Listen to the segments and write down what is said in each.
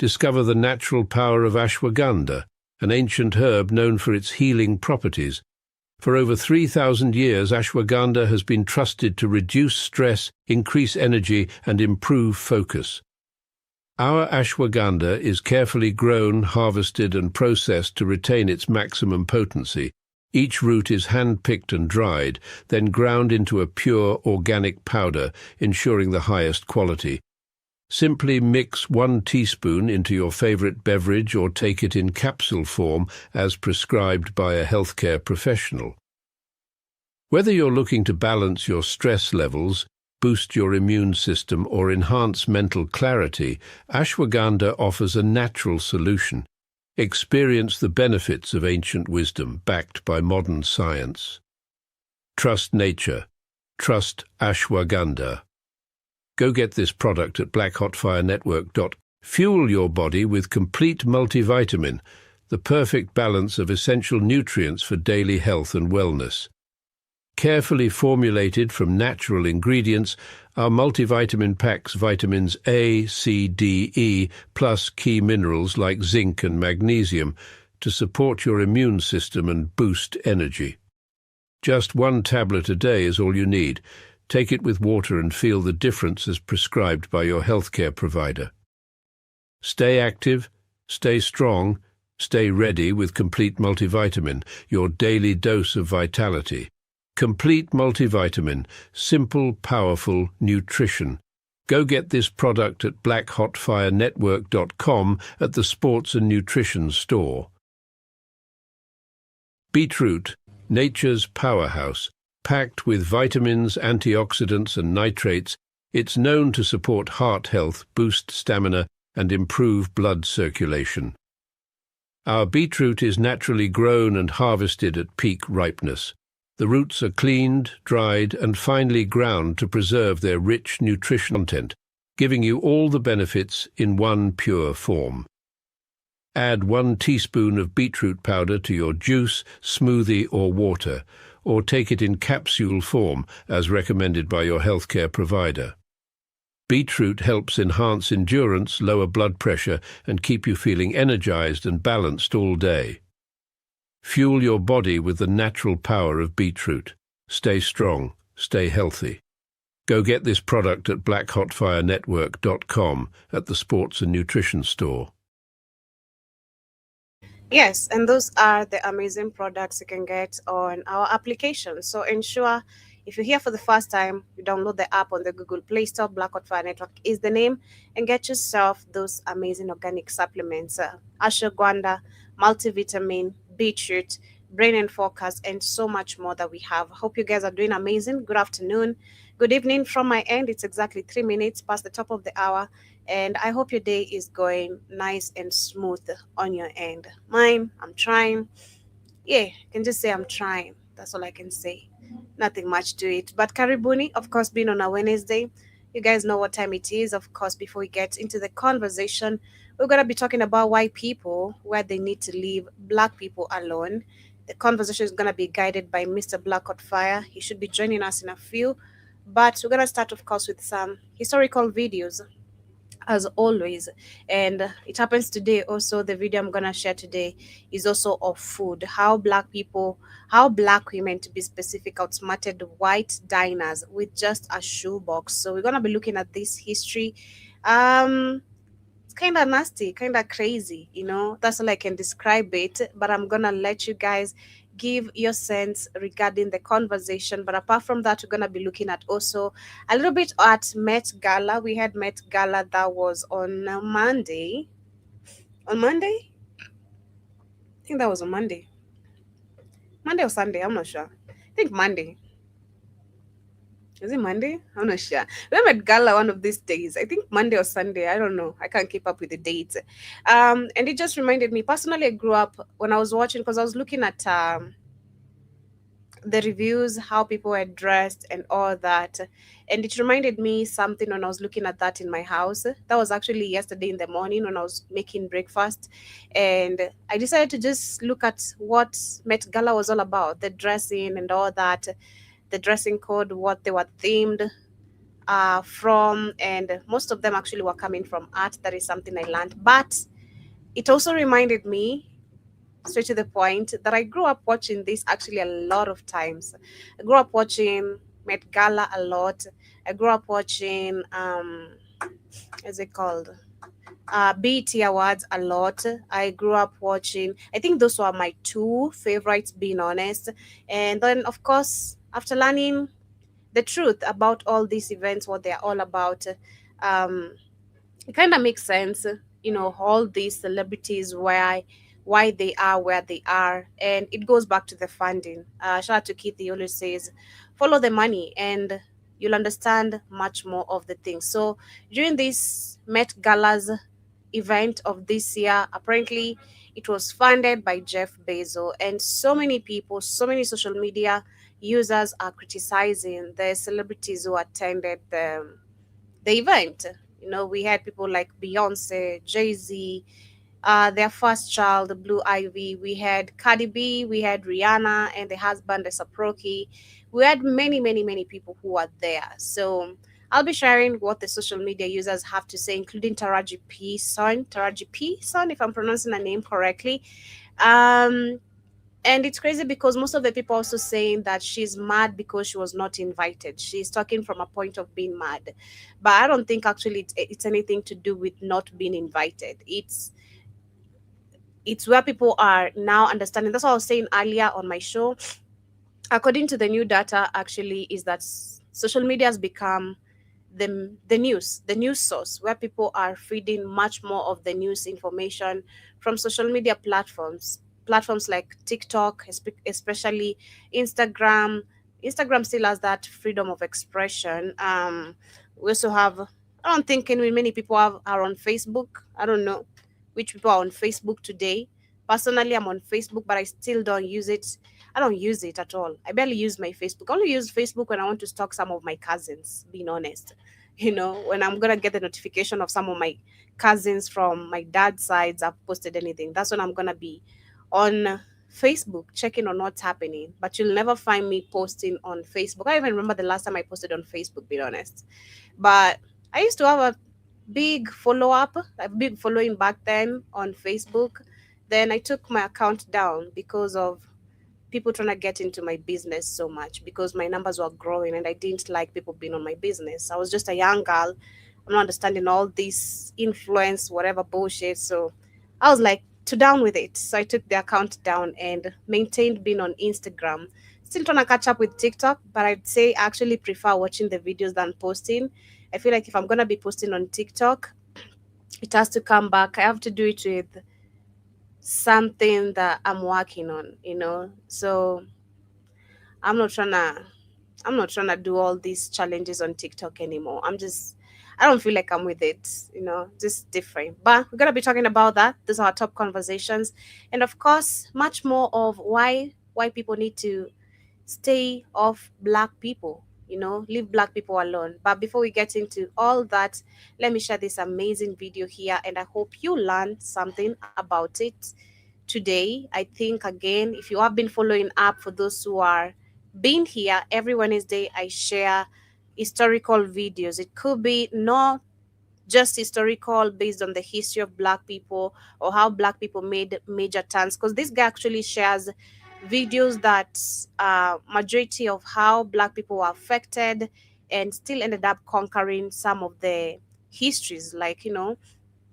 Discover the natural power of ashwagandha, an ancient herb known for its healing properties. For over 3,000 years, ashwagandha has been trusted to reduce stress, increase energy, and improve focus. Our ashwagandha is carefully grown, harvested, and processed to retain its maximum potency. Each root is hand-picked and dried, then ground into a pure organic powder, ensuring the highest quality. Simply mix 1 teaspoon into your favorite beverage or take it in capsule form as prescribed by a healthcare professional. Whether you're looking to balance your stress levels, boost your immune system, or enhance mental clarity, ashwagandha offers a natural solution. Experience the benefits of ancient wisdom backed by modern science. Trust nature. Trust ashwagandha. Go get this product at blackhotfirenetwork.com. Fuel your body with complete multivitamin, the perfect balance of essential nutrients for daily health and wellness. Carefully formulated from natural ingredients, our multivitamin packs vitamins A, C, D, E, plus key minerals like zinc and magnesium to support your immune system and boost energy. Just 1 tablet a day is all you need. Take it with water and feel the difference as prescribed by your healthcare provider. Stay active, stay strong, stay ready with Complete Multivitamin, your daily dose of vitality. Complete Multivitamin, simple, powerful nutrition. Go get this product at blackhotfirenetwork.com at the Sports and Nutrition store. Beetroot, nature's powerhouse. Packed with vitamins, antioxidants, and nitrates, it's known to support heart health, boost stamina, and improve blood circulation. Our beetroot is naturally grown and harvested at peak ripeness. The roots are cleaned, dried, and finely ground to preserve their rich nutritional content, giving you all the benefits in one pure form. Add 1 teaspoon of beetroot powder to your juice, smoothie, or water, or take it in capsule form as recommended by your healthcare provider. Beetroot helps enhance endurance, lower blood pressure, and keep you feeling energized and balanced all day. Fuel your body with the natural power of beetroot. Stay strong, stay healthy. Go get this product at blackhotfirenetwork.com at the Sports and Nutrition store. Yes, and those are the amazing products you can get on our application. So ensure, if you're here for the first time, you download the app on the Google Play Store. Black Hot Fire Network is the name, and get yourself those amazing organic supplements: ashwagandha, multivitamin, beetroot, brain and focus, and so much more that we have. Hope you guys are doing amazing. Good afternoon, good evening from my end. It's exactly 3 minutes past the top of the hour, and I hope your day is going nice and smooth on your end. Mine, I'm trying. Yeah, I can just say I'm trying. That's all I can say. Nothing much to it. But Karibuni, of course, being on a Wednesday, you guys know what time it is. Of course, before we get into the conversation, we're going to be talking about why people, where they need to leave Black people alone. The conversation is going to be guided by Mr. Black Hot Fire. He should be joining us in a few. But we're going to start, of course, with some historical videos, as always. And it happens today also, the video I'm gonna share today is also of food. How Black women, to be specific, outsmarted white diners with just a shoebox. So we're gonna be looking at this history. It's kind of nasty, kind of crazy, that's all I can describe it. But I'm gonna let you guys give your sense regarding the conversation. But apart from that, we're gonna be looking at also a little bit at Met Gala. We had Met Gala that was on Monday. On Monday? I think that was on Monday. Monday or Sunday, I'm not sure. I think Monday. Is it Monday? I'm not sure. We Met Gala one of these days. I think Monday or Sunday. I don't know. I can't keep up with the dates. And it just reminded me. Personally, I grew up when I was watching, because I was looking at the reviews, how people were dressed and all that. And it reminded me something when I was looking at that in my house. That was actually yesterday in the morning when I was making breakfast. And I decided to just look at what Met Gala was all about, the dressing and all that, the dressing code, what they were themed. from, and most of them actually were coming from art. That is something I learned. But it also reminded me, straight to the point, that I grew up watching this actually a lot of times. I grew up watching Met Gala a lot. I grew up watching what's it called? BET Awards a lot. I grew up watching. I think those were my two favorites, being honest. And then, of course, after learning the truth about all these events, what they're all about, um, it kind of makes sense, all these celebrities, why they are where they are, and it goes back to the funding. Shout out to Keith, he always says, follow the money, and you'll understand much more of the things. So during this Met Gala's event of this year, apparently it was funded by Jeff Bezos, and so many people, so many social media users are criticizing the celebrities who attended the event. We had people like Beyonce, Jay-Z, their first child, Blue Ivy. We had Cardi B, we had Rihanna and the husband, Saproki. We had many, many, many people who were there. So I'll be sharing what the social media users have to say, including Taraji P. Son, if I'm pronouncing her name correctly. Um, and it's crazy because most of the people also saying that she's mad because she was not invited. She's talking from a point of being mad, but I don't think actually it's anything to do with not being invited. It's where people are now understanding. That's what I was saying earlier on my show. According to the new data, actually, is that social media has become the news source, where people are feeding much more of the news information from social media platforms like TikTok, especially Instagram. Instagram still has that freedom of expression. We also have, I don't think many people are on Facebook. I don't know which people are on Facebook today. Personally, I'm on Facebook, but I still don't use it. I don't use it at all. I barely use my Facebook. I only use Facebook when I want to stalk some of my cousins, being honest. When I'm going to get the notification of some of my cousins from my dad's sides have posted anything, that's when I'm going to be on Facebook checking on what's happening. But you'll never find me posting on Facebook. I don't even remember the last time I posted on Facebook, being honest. But I used to have a big following back then on Facebook. Then I took my account down because of people trying to get into my business so much, because my numbers were growing and I didn't like people being on my business. I was just a young girl. I'm not understanding all this influence, whatever bullshit. So I was like, to down with it. So I took the account down and maintained being on Instagram. Still trying to catch up with TikTok, but I'd say I actually prefer watching the videos than posting. I feel like if I'm going to be posting on TikTok, it has to come back. I have to do it with something that I'm working on. So I'm not trying to do all these challenges on TikTok anymore. I don't feel like I'm with it, just different. But we're gonna be talking about that. These are our top conversations. And of course, much more of why people need to stay off black people, leave black people alone. But before we get into all that, let me share this amazing video here, and I hope you learned something about it today. I think, again, if you have been following up, for those who are being here, every Wednesday I share historical videos. It could be not just historical based on the history of black people or how black people made major turns, because this guy actually shares videos that majority of how black people were affected and still ended up conquering some of the histories, like,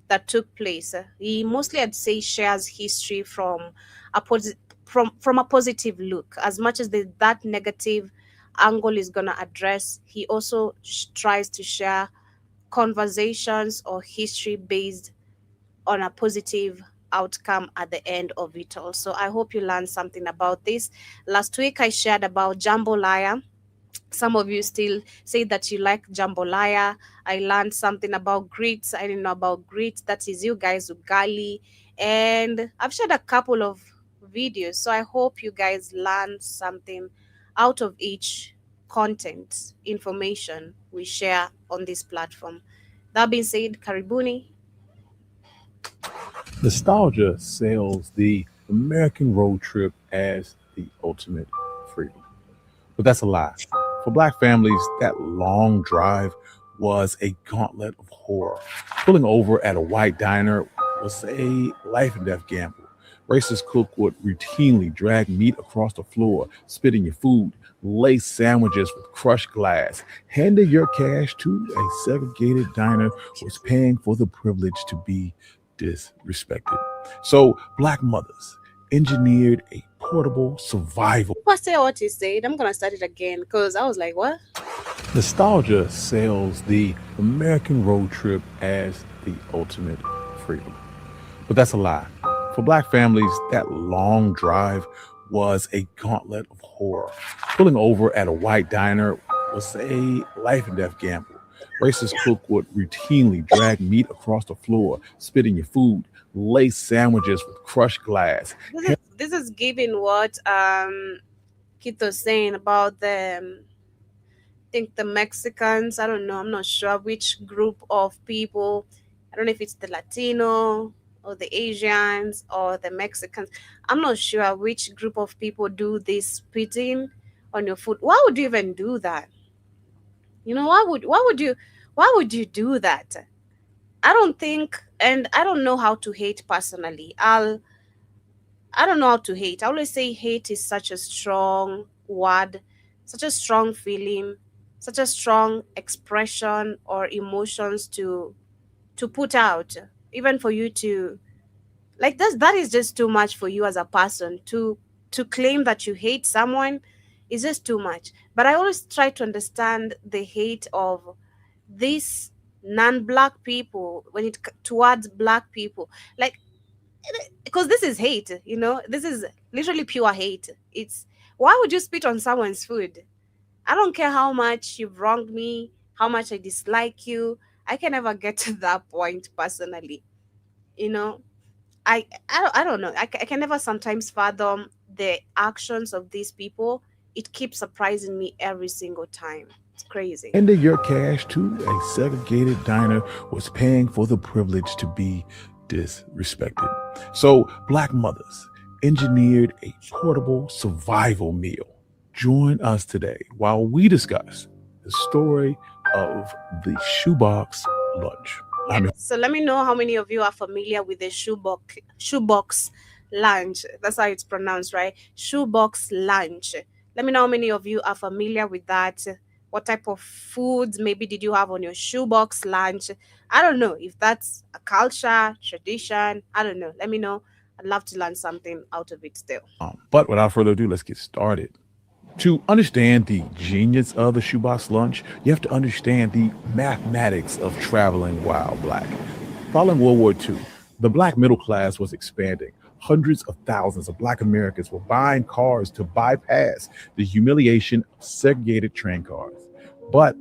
that took place. He mostly, I'd say, shares history from a positive look. As much as that negative angle is gonna address, he also tries to share conversations or history based on a positive outcome at the end of it all. So I hope you learned something about this. Last week I shared about jambalaya. Some of you still say that you like jambalaya. I learned something about grits. I didn't know about grits. That is you guys ugali. And I've shared a couple of videos. So I hope you guys learned something out of each content information we share on this platform. That being said, karibuni. Nostalgia sells the American road trip as the ultimate freedom. But that's a lie. For Black families, that long drive was a gauntlet of horror. Pulling over at a white diner was a life and death gamble. Racist cook would routinely drag meat across the floor, spit in your food, lace sandwiches with crushed glass. Handing your cash to a segregated diner was paying for the privilege to be disrespected. So, Black mothers engineered a portable survival. Pastor, what he said, I'm gonna start it again because I was like, what? Nostalgia sells the American road trip as the ultimate freedom. But that's a lie. For Black families, that long drive was a gauntlet of horror. Pulling over at a white diner was a life and death gamble. Racist cook would routinely drag meat across the floor, spit in your food, lace sandwiches with crushed glass. This is giving what Kit was saying about the I think the Mexicans. I don't know. I'm not sure which group of people. I don't know if it's the Latino or the Asians or the Mexicans. I'm not sure which group of people do this spitting on your food. Why would you even do that? You know, why would you do that? I don't think, and I don't know how to hate personally. I don't know how to hate. I always say hate is such a strong word, such a strong feeling, such a strong expression or emotions to put out, even for you to like that is just too much for you as a person to claim that you hate someone is just too much. But I always try to understand the hate of these non-black people when towards black people, like, because this is hate, this is literally pure hate. It's why would you spit on someone's food? I don't care how much you've wronged me, how much I dislike you. I can never get to that point personally. You know, I don't know. I can never sometimes fathom the actions of these people. It keeps surprising me every single time. It's crazy. Handing your cash to a segregated diner was paying for the privilege to be disrespected. So, Black mothers engineered a portable survival meal. Join us today while we discuss the story of the shoebox lunch. So let me know how many of you are familiar with the shoebox lunch. That's how it's pronounced, right? Shoebox lunch. Let me know how many of you are familiar with that. What type of foods maybe did you have on your shoebox lunch? I don't know if that's a culture, tradition. I don't know. Let me know. I'd love to learn something out of it still. But without further ado, let's get started. To understand the genius of the shoebox lunch, you have to understand the mathematics of traveling while Black. Following World War II, the Black middle class was expanding. Hundreds of thousands of Black Americans were buying cars to bypass the humiliation of segregated train cars. But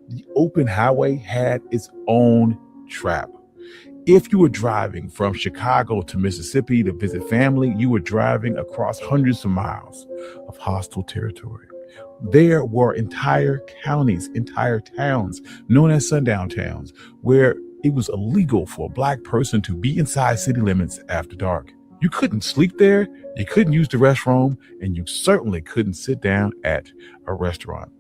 the open highway had its own trap. If you were driving from Chicago to Mississippi to visit family, you were driving across hundreds of miles of hostile territory. There were entire counties, entire towns, known as sundown towns, where it was illegal for a Black person to be inside city limits after dark. You couldn't sleep there, you couldn't use the restroom, and you certainly couldn't sit down at a restaurant.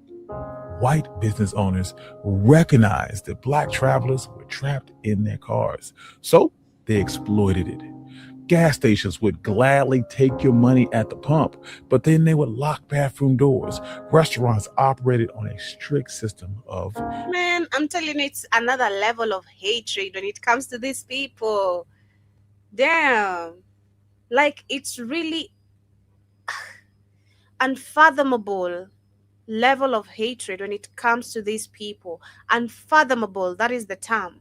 White business owners recognized that Black travelers were trapped in their cars, so they exploited it. Gas stations would gladly take your money at the pump, but then they would lock bathroom doors. Restaurants operated on a strict system of... Man, I'm telling you, it's another level of hatred when it comes to these people. Damn. Like, it's really unfathomable level of hatred when it comes to these people. Unfathomable, that is the term.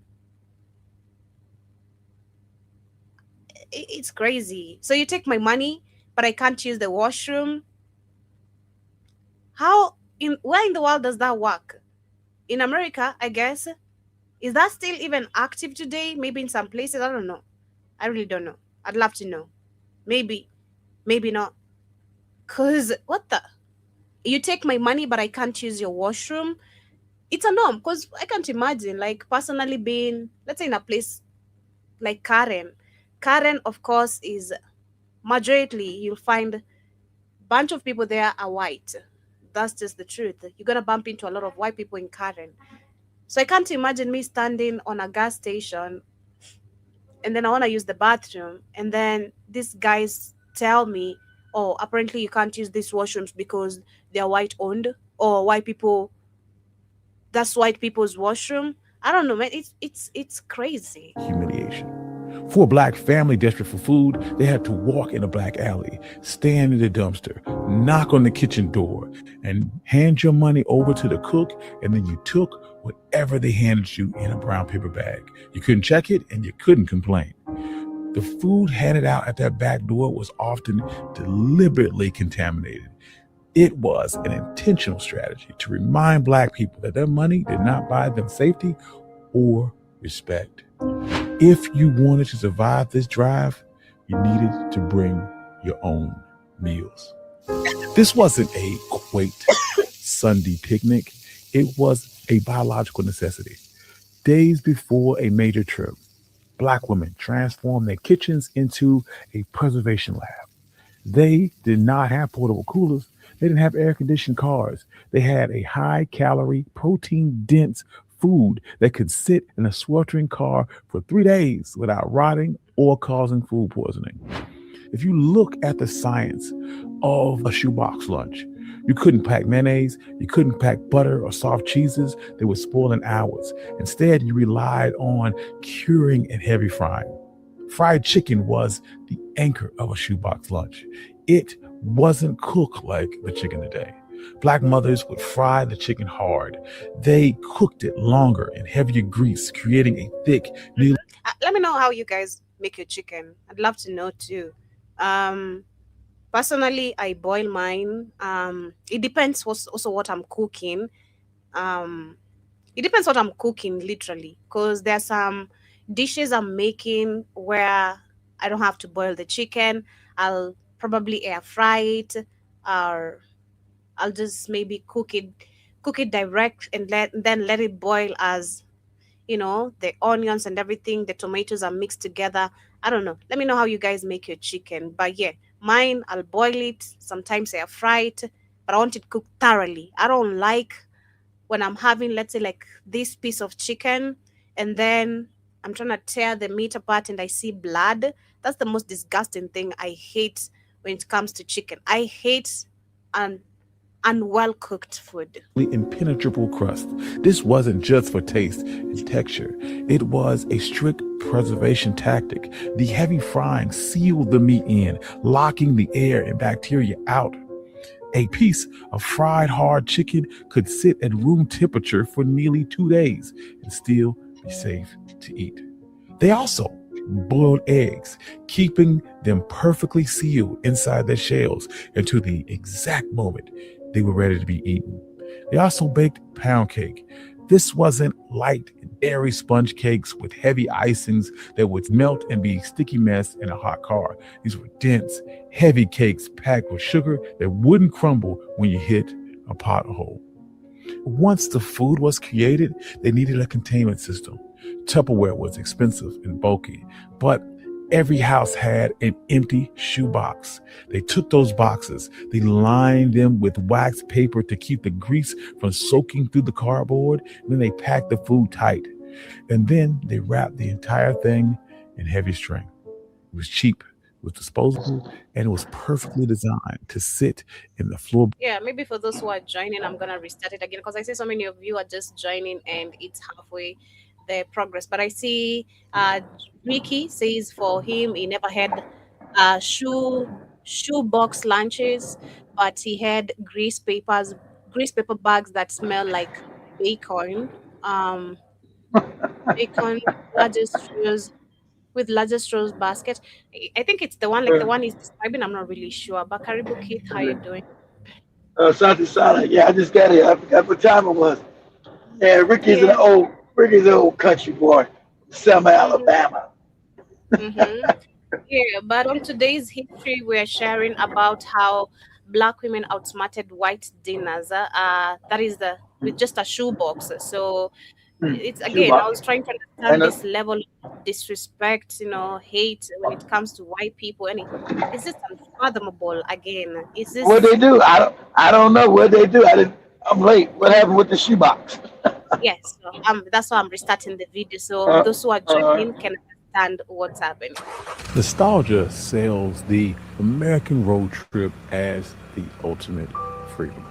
It's crazy. So you take my money, but I can't use the washroom. Where in the world does that work? In America, I guess. Is that still even active today? Maybe in some places, I don't know. I really don't know. I'd love to know. Maybe not. Cause what the? You take my money, but I can't use your washroom. It's a norm, because I can't imagine, like, personally being, let's say, in a place like Karen. Karen, of course, is majority, you'll find bunch of people there are white. That's just the truth. You're gonna bump into a lot of white people in Karen. So I can't imagine me standing on a gas station and then I want to use the bathroom, and then these guys tell me, oh, apparently you can't use these washrooms because they are white owned, or white people, that's white people's washroom. I don't know, man. It's crazy. Humiliation. For a black family desperate for food, they had to walk in a black alley, stand in the dumpster, knock on the kitchen door, and hand your money over to the cook, and then you took whatever they handed you in a brown paper bag. You couldn't check it, and you couldn't complain. The food handed out at that back door was often deliberately contaminated. It was an intentional strategy to remind black people that their money did not buy them safety or respect. If you wanted to survive this drive, you needed to bring your own meals. This wasn't a quaint Sunday picnic. It was a biological necessity. Days before a major trip, black women transformed their kitchens into a preservation lab. They did not have portable coolers. They didn't have air-conditioned cars. They had a high-calorie, protein-dense food that could sit in a sweltering car for 3 days without rotting or causing food poisoning. If you look at the science of a shoebox lunch, you couldn't pack mayonnaise, you couldn't pack butter or soft cheeses. They would spoil in hours. Instead, you relied on curing and heavy frying. Fried chicken was the anchor of a shoebox lunch. It wasn't cooked like the chicken today. Black mothers would fry the chicken hard. They cooked it longer in heavier grease, creating a thick, Let me know how you guys make your chicken. I'd love to know too. Personally, I boil mine. It depends also what I'm cooking. It depends what I'm cooking, literally, because there's some dishes I'm making where I don't have to boil the chicken. I'll probably air fry it, or I'll just maybe cook it direct and then let it boil as the onions and everything, the tomatoes are mixed together. I don't know. Let me know how you guys make your chicken. But yeah, mine, I'll boil it. Sometimes I fry it, but I want it cooked thoroughly. I don't like when I'm having, let's say, like this piece of chicken, and then I'm trying to tear the meat apart and I see blood. That's the most disgusting thing I hate when it comes to chicken. I hate unwell cooked food. impenetrable crust. This wasn't just for taste and texture. It was a strict preservation tactic. The heavy frying sealed the meat in, locking the air and bacteria out. A piece of fried hard chicken could sit at room temperature for nearly 2 days and still be safe to eat. They also boiled eggs, keeping them perfectly sealed inside their shells until the exact moment they were ready to be eaten. They also baked pound cake. This wasn't light and airy sponge cakes with heavy icings that would melt and be a sticky mess in a hot car. These were dense, heavy cakes packed with sugar that wouldn't crumble when you hit a pothole. Once the food was created, they needed a containment system. Tupperware was expensive and bulky, but every house had an empty shoebox. They took those boxes, they lined them with wax paper to keep the grease from soaking through the cardboard, and then they packed the food tight. And then they wrapped the entire thing in heavy string. It was cheap, it was disposable, and it was perfectly designed to sit in the floor. Yeah, maybe for those who are joining, I'm gonna restart it again because I see so many of you are just joining and it's halfway the progress. But I see Ricky says for him he never had shoe box lunches, but he had grease paper bags that smell like bacon. Um, bacon larger straws with larger straws basket. I think it's the one like the one he's describing. I'm not really sure. But Karibu Keith, how you doing? Santi Sana. Yeah, I just got here. I forgot what time it was. Yeah, Yeah. Ricky's an old country boy, Selma, Mm-hmm. Alabama. Mm-hmm. Yeah, but on today's history, we're sharing about how black women outsmarted white dinners. That is the with just a shoebox. So It's again, I Shoebox. was trying to And understand this level of disrespect, hate when it comes to white people, and is this unfathomable again? Is what this they do? I don't know what they do. I'm late. What happened with the shoebox? yes? So, that's why I'm restarting the video so Uh, those who are uh, joining can understand what's happening. Nostalgia sells the American road trip as the ultimate freedom.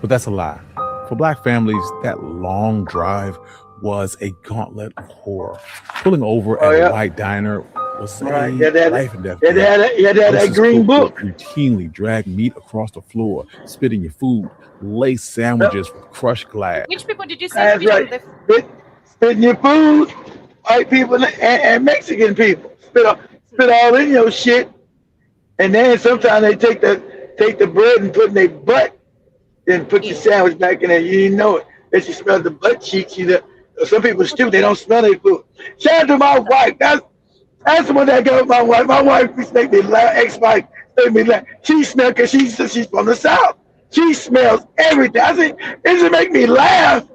But that's a lie. For black families, that long drive was a gauntlet of horror. Pulling over oh at a yeah. white diner was Right. a Yeah, that. life and death Yeah, game. that Mrs. green Cook would book. routinely drag meat across the floor, spit in your food, lace sandwiches with crushed glass. Which people did you say That's spit on right. the? Spitting your food, white people and Mexican people spit all in your shit, and then sometimes they take the bread and put in their butt, then put your Yeah. sandwich back in there. You didn't know it. If you smell the butt cheeks, some people are stupid. They don't smell their food. Shout out to my wife. That's the one that got with my wife. My wife used to make me laugh. Ex-wife made me laugh. She smells because she's from the South. She smells everything. I said, it just make me laugh.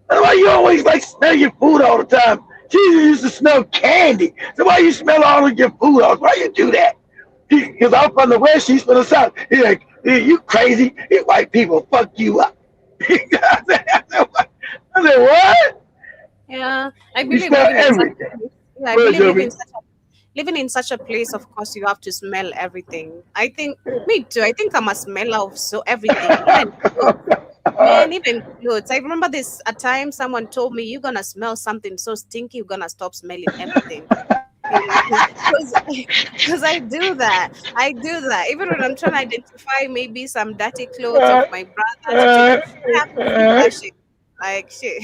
That's why you always like smell your food all the time. She used to smell candy. So why you smell all of your food off? Why you do that? Because I'm from the West, she's from the South. He's like, "Yeah, you crazy? These white people fuck you up." I said, what? Yeah, I You believe smell living in such everything. yeah, I Well, believe Joby, living in such a place, of course, you have to smell everything. I think me too. I think I'm a smeller of so everything, even clothes. Man, even clothes. I remember this a time someone told me you're gonna smell something so stinky, you're gonna stop smelling everything. Because I do that. I do that. Even when I'm trying to identify maybe some dirty clothes of uh, my brother to take, uh, I have to smell uh, that shit. Like shit.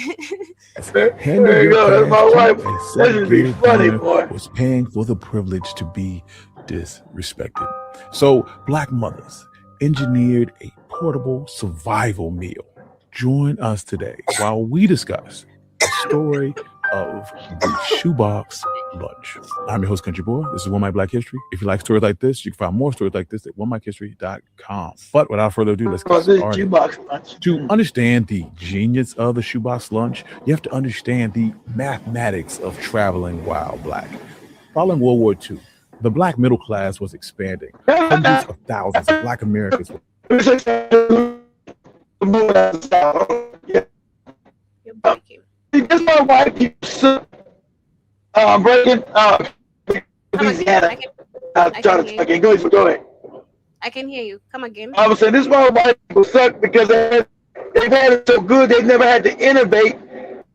Handing there you your go. That's cash my to wife. a That should be segregated funny, diner boy. was paying for the privilege to be disrespected. So, black mothers engineered a portable survival meal. Join us today while we discuss the story of the shoebox lunch. I'm your host, Country Boy. This is One Mic Black History. If you like stories like this, you can find more stories like this at onemichistory.com. But without further ado, let's get About this started. shoebox lunch. To understand the genius of the shoebox lunch, you have to understand the mathematics of traveling while black. Following World War II, the black middle class was expanding. Hundreds of thousands of black Americans were Yeah. You're breaking. That's why white people breaking Come again. Louisiana. I can Trying hear to you. go ahead. I can hear you. Come again. I was saying this is why white people suck because they've had it so good they've never had to innovate.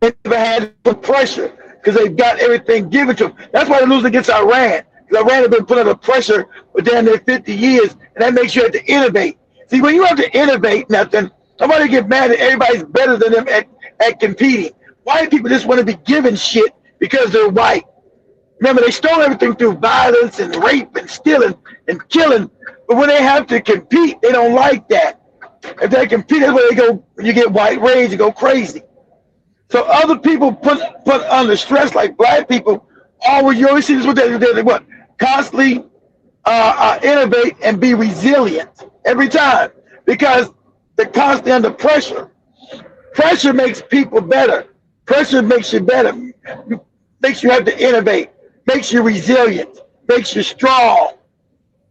They never had to put pressure because they've got everything given to them. That's why they're losing against Iran. Because Iran has been put under pressure for damn near 50 years, and that makes you have to innovate. See, when you have to innovate nothing, somebody get mad that everybody's better than them at competing. White people just want to be given shit because they're white. Remember, they stole everything through violence and rape and stealing and killing. But when they have to compete, they don't like that. If they compete, that's where they go. You get white rage, you go crazy. So other people put under stress, like black people. You always see this what they what constantly innovate and be resilient every time because they're constantly under pressure. Pressure makes people better. Pressure makes you better. Makes you have to innovate. Makes you resilient. Makes you strong.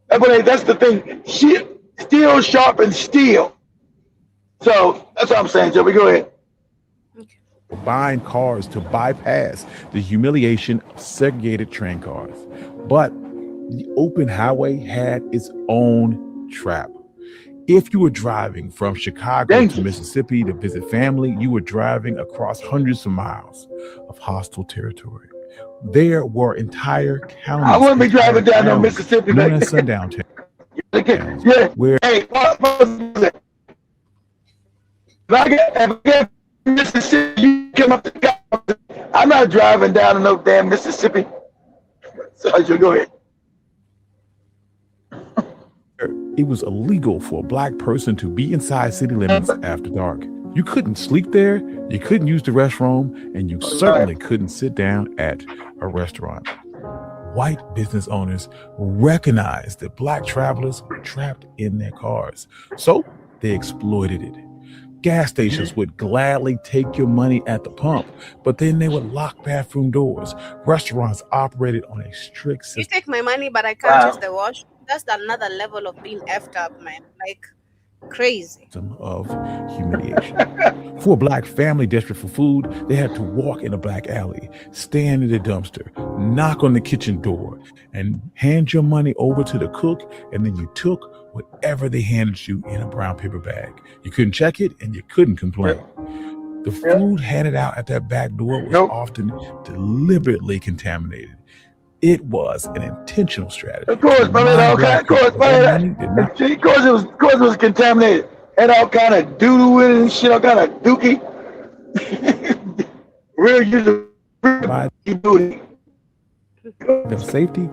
That's the thing. Steel sharpens steel. So that's what I'm saying, Joey. Go ahead. buying cars to bypass the humiliation of segregated train cars. But the open highway had its own trap. If you were driving from Chicago to Mississippi to visit family, you were driving across hundreds of miles of hostile territory. There were entire counties. I wouldn't be driving down to Mississippi known like as sundown towns. Yeah. Where Hey, if I get Mississippi, you come up to I'm not driving down to no damn Mississippi. So you go ahead. it was illegal for a black person to be inside city limits after dark. You couldn't sleep there, you couldn't use the restroom, and you certainly couldn't sit down at a restaurant. White business owners recognized that black travelers were trapped in their cars, so they exploited it. Gas stations would gladly take your money at the pump, but then they would lock bathroom doors. Restaurants operated on a strict You system take my money, but I can't use Wow. the wash. That's another level of being effed up, man. Like crazy. of humiliation. For a black family desperate for food, they had to walk in a black alley, stand in the dumpster, knock on the kitchen door, and hand your money over to the cook, and then you took whatever they handed you in a brown paper bag. You couldn't check it, and you couldn't complain. The food handed out at that back door was Nope. often deliberately contaminated. It was an intentional strategy. Of course, brother. All kind. Of course, brother. Of course, it was contaminated. Had all kind of doo-doo in it and shit. All kind of dookie. Real user booty. Them safety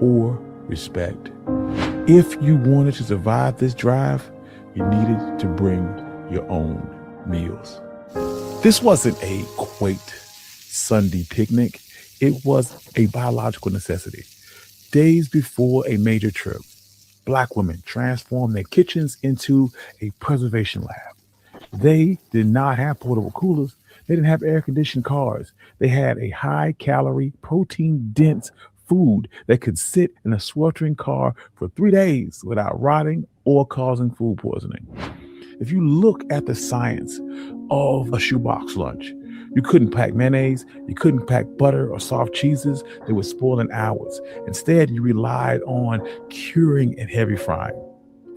or respect. If you wanted to survive this drive, you needed to bring your own meals. This wasn't a quaint Sunday picnic. It was a biological necessity. Days before a major trip, Black women transformed their kitchens into a preservation lab. They did not have portable coolers. They didn't have air-conditioned cars. They had a high-calorie, protein-dense food that could sit in a sweltering car for 3 days without rotting or causing food poisoning. If you look at the science of a shoebox lunch, you couldn't pack mayonnaise, you couldn't pack butter or soft cheeses. They would spoil in hours. Instead, you relied on curing and heavy frying.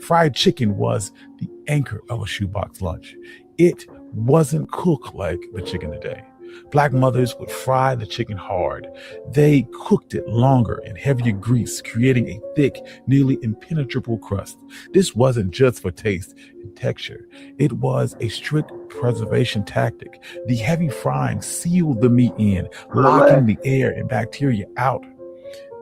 Fried chicken was the anchor of a shoebox lunch. It wasn't cooked like the chicken today. Black mothers would fry the chicken hard. They cooked it longer in heavier grease, creating a thick, nearly impenetrable crust. This wasn't just for taste and texture. It was a strict preservation tactic. The heavy frying sealed the meat in, locking the air and bacteria out.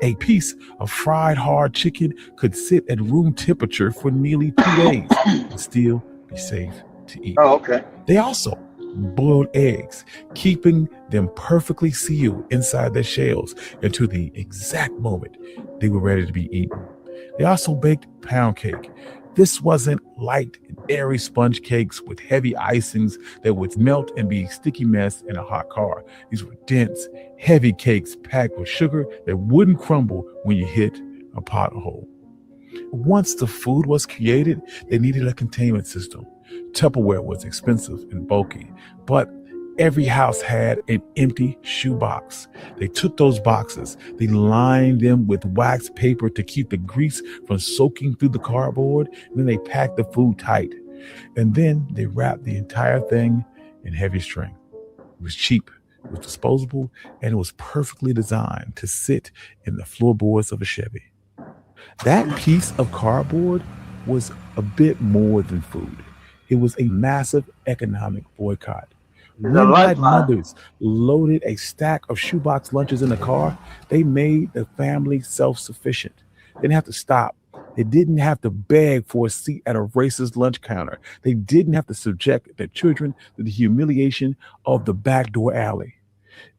A piece of fried hard chicken could sit at room temperature for nearly 2 days and still be safe to eat. Oh, okay. They also boiled eggs, keeping them perfectly sealed inside their shells until the exact moment they were ready to be eaten. They also baked pound cake. This wasn't light and airy sponge cakes with heavy icings that would melt and be a sticky mess in a hot car. These were dense, heavy cakes packed with sugar that wouldn't crumble when you hit a pothole. Once the food was created, they needed a containment system. Tupperware was expensive and bulky, but every house had an empty shoebox. They took those boxes, they lined them with wax paper to keep the grease from soaking through the cardboard, and then they packed the food tight. And then they wrapped the entire thing in heavy string. It was cheap, it was disposable, and it was perfectly designed to sit in the floorboards of a Chevy. That piece of cardboard was a bit more than food. It was a massive economic boycott. When Black mothers loaded a stack of shoebox lunches in the car, they made the family self-sufficient. They didn't have to stop. They didn't have to beg for a seat at a racist lunch counter. They didn't have to subject their children to the humiliation of the backdoor alley.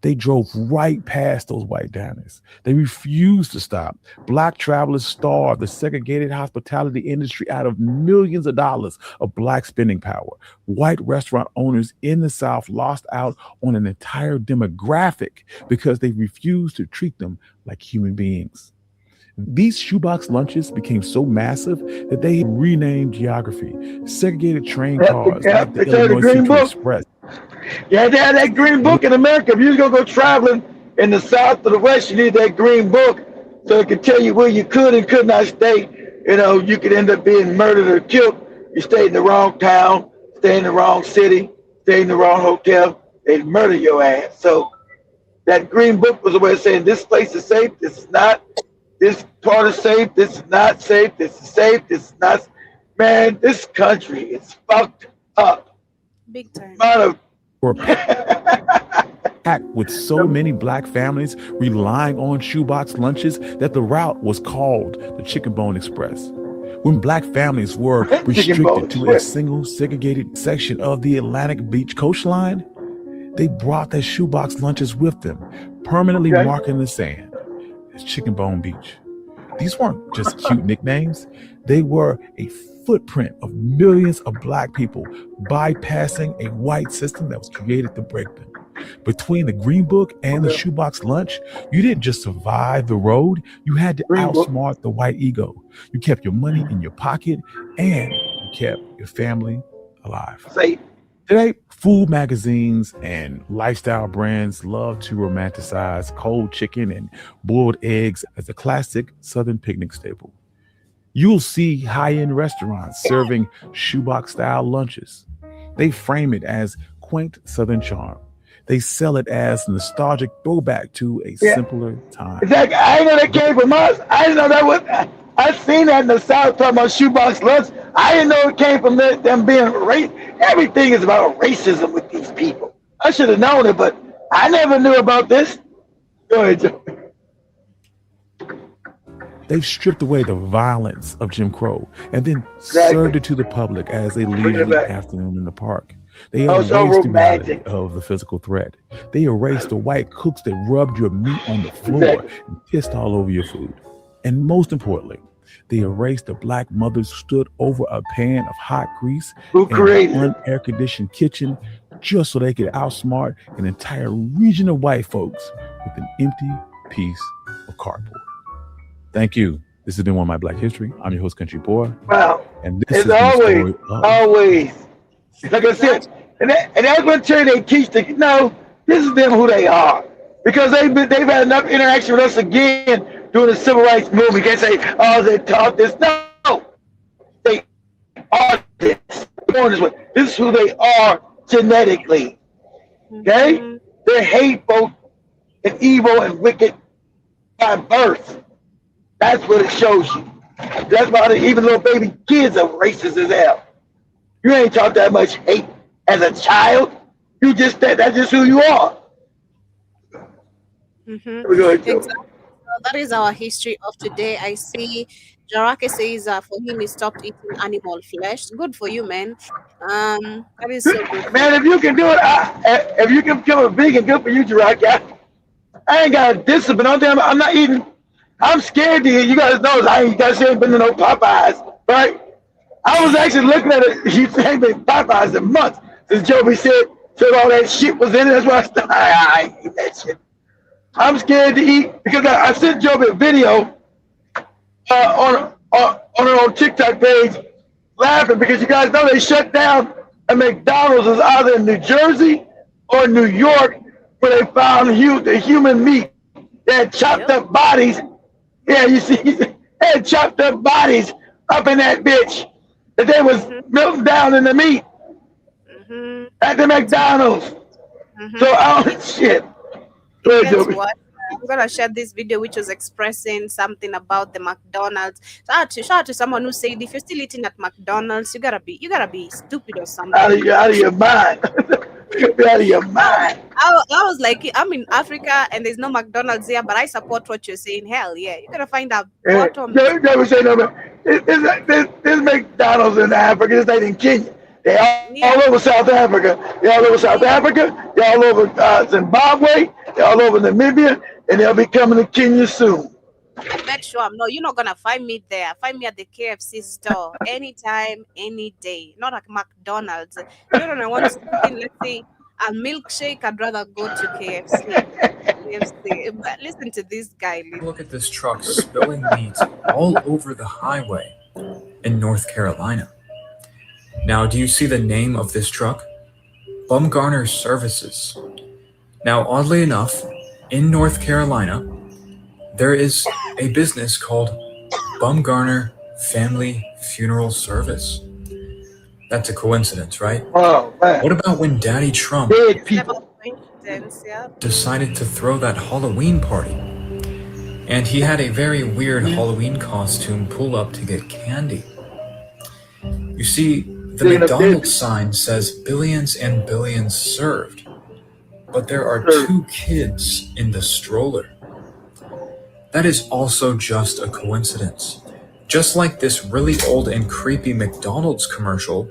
They drove right past those white diners. They refused to stop. Black travelers starved the segregated hospitality industry out of millions of dollars of Black spending power. White restaurant owners in the South lost out on an entire demographic because they refused to treat them like human beings. These shoebox lunches became so massive that they renamed geography, segregated train cars like the Illinois Central Express. You had to have that green book in America. If you was going to go traveling in the South or the West, you need that green book so it could tell you where you could and could not stay. You know, you could end up being murdered or killed. You stayed in the wrong town, stay in the wrong city, stay in the wrong hotel, they'd murder your ass. So that green book was a way of saying this place is safe, this is not, this part is safe, this is not safe, this is safe, this is not. Man, this country is fucked up. Big time. Were packed with so many Black families relying on shoebox lunches that the route was called the Chicken Bone Express. When Black families were restricted to a single segregated section of the Atlantic Beach coastline, they brought their shoebox lunches with them, permanently marking the sand as Chicken Bone Beach. These weren't just cute nicknames. They were a footprint of millions of black people bypassing a white system that was created to break them. Between the Green Book and the shoebox lunch, you didn't just survive the road, you had to outsmart the white ego. You kept your money in your pocket and you kept your family alive. Today, food magazines and lifestyle brands love to romanticize cold chicken and boiled eggs as a classic Southern picnic staple. You'll see high-end restaurants serving shoebox-style lunches. They frame it as quaint Southern charm. They sell it as a nostalgic throwback to a simpler time. Exactly. I didn't know that came from us. I didn't know that was. I seen that in the South talking about shoebox lunch. I didn't know it came from them being race. Everything is about racism with these people. I should have known it, but I never knew about this. Go ahead, Joe. They've stripped away the violence of Jim Crow and then served it to the public as a leisurely afternoon in the park. They erased the reality of the physical threat. They erased the white cooks that rubbed your meat on the floor and pissed all over your food. And most importantly, they erased the black mothers who stood over a pan of hot grease in an unair-conditioned kitchen just so they could outsmart an entire region of white folks with an empty piece of cardboard. Thank you. This has been One My Black History. I'm your host, Country Boy. Wow. And this is always. Like I said, and that's what they teach this is them who they are. Because they've had enough interaction with us again during the civil rights movement. You can't say, oh, they taught this. No. They are this. This is who they are genetically. Okay? Mm-hmm. They're hateful and evil and wicked by birth. That's what it shows you. That's why even little baby kids are racist as hell. You ain't taught that much hate as a child. You just that's just who you are. Exactly. So that is our history of today. I see Jarake says for him he stopped eating animal flesh. Good for you, man. That is so good. Man, if you can do it, if you can become a vegan, good for you, Jarake. I ain't got a discipline. I'm not eating. I'm scared to eat. You guys know you guys ain't been to no Popeyes, right? I was actually looking at it. You ain't been Popeyes in months since Joby said all that shit was in it. That's why I eat that shit. I'm scared to eat because I sent Joby a video on her own TikTok page laughing because you guys know they shut down a McDonald's is either in New Jersey or New York where they found the human meat. They had chopped up bodies. Yeah, you see, they had chopped up bodies up in that bitch that they was melting down in the meat at the McDonald's. So, shit. Guess what? I'm gonna share this video which was expressing something about the McDonald's. Shout out to someone who said if you're still eating at McDonald's, you gotta be stupid or something. Out of your mind. Out of your mind. I was like, I'm in Africa and there's no McDonald's here, but I support what you're saying. Hell yeah, you gotta find out. Never say no. There's McDonald's in Africa. This ain't in Kenya. They're all over South Africa. They're all over South Africa. They're all over Zimbabwe. They're all over Namibia, and they'll be coming to Kenya soon. Bet sure. No, you're not gonna find me there. Find me at the KFC store anytime, any day. Not at McDonald's. You don't want something, let's say a milkshake, I'd rather go to KFC. But listen to this guy. Look at this truck spilling meat all over the highway in North Carolina. Now, do you see the name of this truck? Bumgarner Services. Now, oddly enough, in North Carolina, there is a business called Bumgarner Family Funeral Service. That's a coincidence, right? Oh, man. What about when Daddy Trump decided to throw that Halloween party? And he had a very weird Halloween costume pull up to get candy. You see, the McDonald's sign says billions and billions served, but there are 2 kids in the stroller. That is also just a coincidence. Just like this really old and creepy McDonald's commercial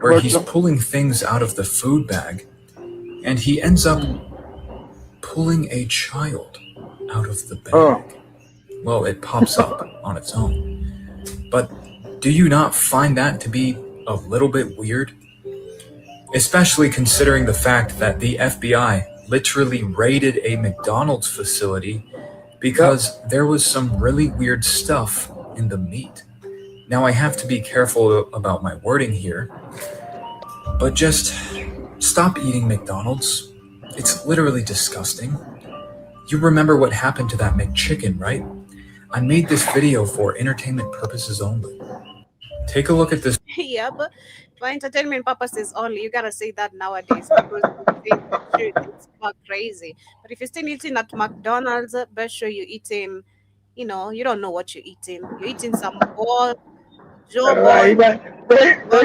where he's pulling things out of the food bag and he ends up pulling a child out of the bag. Well, it pops up on its own. But Do you not find that to be a little bit weird? Especially considering the fact that the FBI literally raided a McDonald's facility because there was some really weird stuff in the meat. Now, I have to be careful about my wording here, but just stop eating McDonald's. It's literally disgusting. You remember what happened to that McChicken, right? I made this video for entertainment purposes only. Take a look at this. Yeah, but for entertainment purposes only, you gotta say that nowadays because it's not crazy. But if you're still eating at McDonald's, bet sure you're eating, you know, you don't know what you're eating. You're eating some ball, Joe Right, ball. right. Ray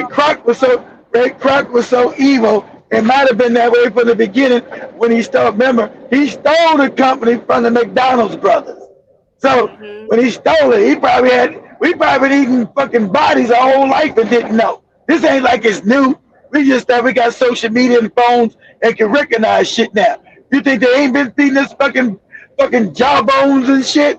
Kroc was so evil. It might have been that way from the beginning when he stole. Remember, he stole the company from the McDonald's brothers. So when he stole it, we probably been eating fucking bodies our whole life and didn't know. This ain't like it's new. We just thought we got social media and phones and can recognize shit now. You think they ain't been feeding us fucking jawbones and shit?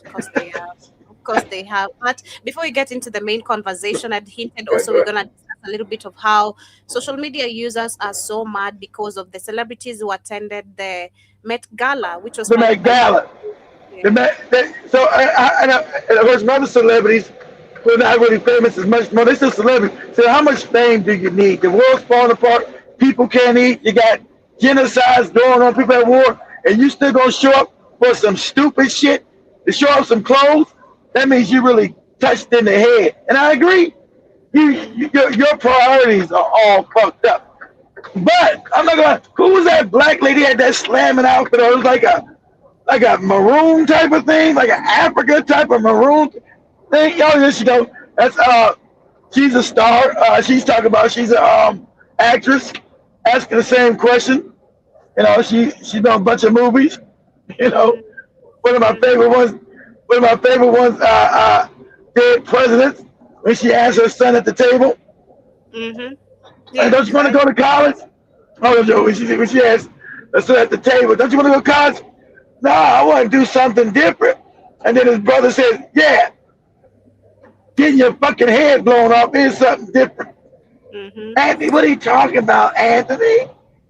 Of course they have. Of course they have. But before we get into the main conversation, I'd hinted also we're gonna discuss a little bit of how social media users are so mad because of the celebrities who attended the Met Gala, which was The Met Gala. Yeah. And of course, other celebrities who are not really famous as much more. They're still celebrities. So how much fame do you need? The world's falling apart. People can't eat. You got genocides going on. People at war, and you still gonna show up for some stupid shit to show up some clothes? That means you really touched in the head. And I agree. Your priorities are all fucked up. But I'm not gonna. Who was that black lady had that slamming outfit? It was like a maroon type of thing, like an Africa type of maroon thing. Oh, yes, you know. That's she's a star. She's talking about she's a actress, asking the same question. You know, she's done a bunch of movies. You know, one of my favorite ones, Dead Presidents, when she asked her son at the table, Yeah, don't you want to go to college? Oh, no, when she asked her son at the table, don't you want to go to college? No, I want to do something different. And then his brother said, yeah, getting your fucking head blown off is something different. Anthony, what are you talking about, Anthony?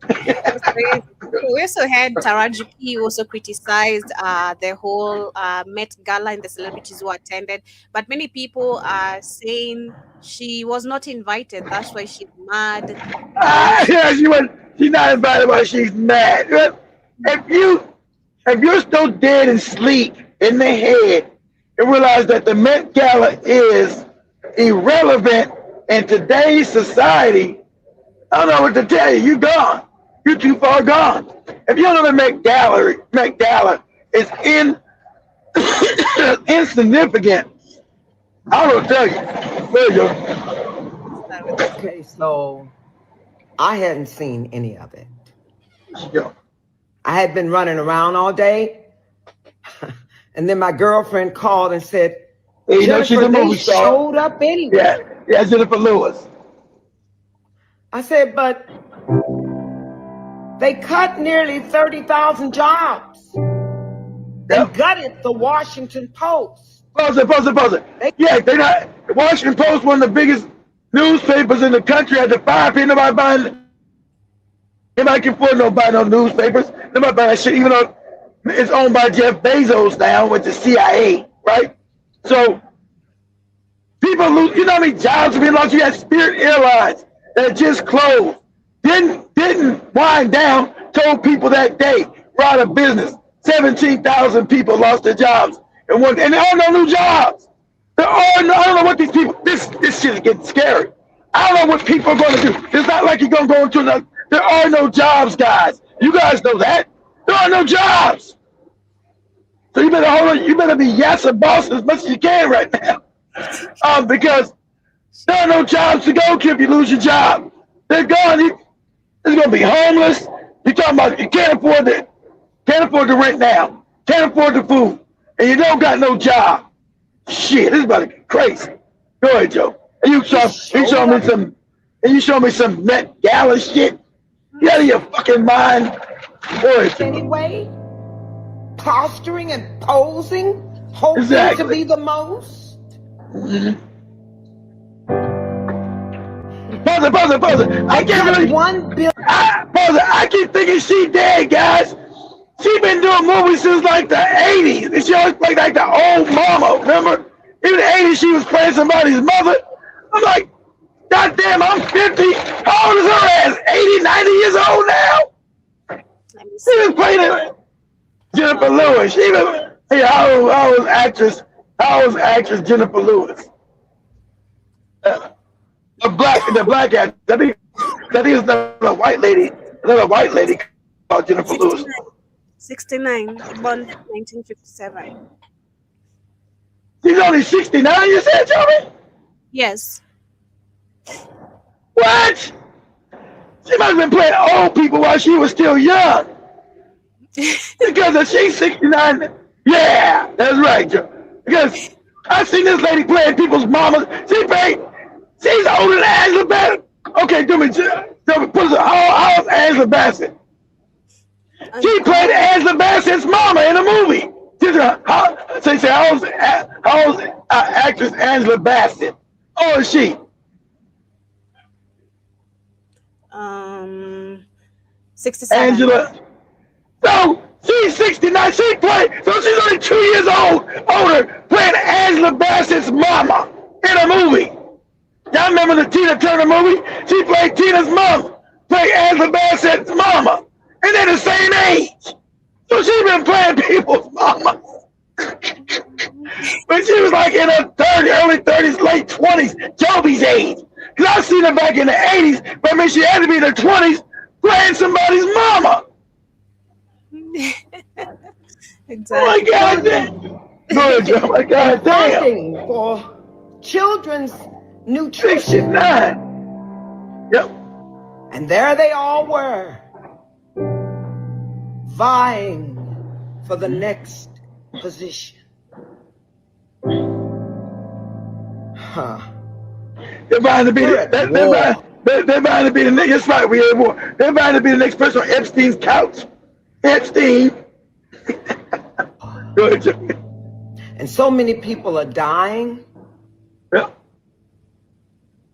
We also had Taraji P who also criticized the whole Met Gala and the celebrities who attended. But many people are saying she was not invited. That's why she's mad. Yeah, she's not invited while she's mad. If you're still dead and sleep in the head and realize that the Met Gala is irrelevant in today's society, I don't know what to tell you. You're gone. You're too far gone. If you don't know the Met Gala is insignificant, I don't tell you. There you go. Okay, so I hadn't seen any of it. There you go. I had been running around all day, and then my girlfriend called and said, Hey, you know she's a Jennifer, movie they star. showed up anyway. Yeah, Jennifer Lewis. I said, but they cut nearly 30,000 jobs. They gutted the Washington Post. Pause it. Yeah, they're not. The Washington Post, one of the biggest newspapers in the country, had to fire people. Nobody can afford no newspapers. Nobody buy that shit, even though it's owned by Jeff Bezos now with the CIA, right? So people lose. You know how many jobs have been lost? You had Spirit Airlines that just closed. Didn't wind down. Told people that day we're out of business. 17,000 people lost their jobs, and there are no new jobs. I don't know what these people. This shit is getting scary. I don't know what people are going to do. It's not like you're going to go into another. There are no jobs, guys. You guys know that. There are no jobs. So you better hold on. You better be yes and boss as much as you can right now, because there are no jobs to go to if you lose your job. They're gone. You're going to be homeless. You're talking about you can't afford the rent now. Can't afford the food, and you don't got no job. Shit, this is about to get crazy. Go ahead, Joe. And you show me some Met Gala shit. You out of your fucking mind? Anyway, posturing and posing, hoping to be the most. Pause. I can't really. $1 billion. I keep thinking she dead, guys. She been doing movies since like the 80s. And she always played like the old mama, remember? In the 80s, she was playing somebody's mother. I'm like, God damn, I'm 50. How old is her ass? 80, 90 years old now? She was playing Jennifer Lewis. She was, hey, how was actress Jennifer Lewis? The black actress. I think it was another white lady called Jennifer Lewis. 69, born 1957. She's only 69, you said, Joey? Yes. What? She must have been playing old people while she was still young. Because if she's 69, yeah, that's right, Joe. Because I've seen this lady playing people's mamas. She's older than Angela Bassett. Okay, how old is Angela Bassett? She played Angela Bassett's mama in a movie. How old is actress Angela Bassett? How old is she? 67. Angela. No, she's 69. She played, so she's only 2 years older, playing Angela Bassett's mama in a movie. Y'all remember the Tina Turner movie? She played Tina's mom, played Angela Bassett's mama, and they're the same age. So she's been playing people's mama. When she was like in her early 30s, late 20s, Joby's age. Because I've seen her back in the 80s, but I mean, she had to be in her 20s playing somebody's mama. Exactly. Oh my God, damn. Oh my God, damn. Funding for children's nutrition. 69. Yep. And there they all were, vying for the next position. Huh. They're vying to be they're vying to be the next. That's right, we had war. They're vying to be the next person on Epstein's couch. Epstein. Good. And so many people are dying. Yeah.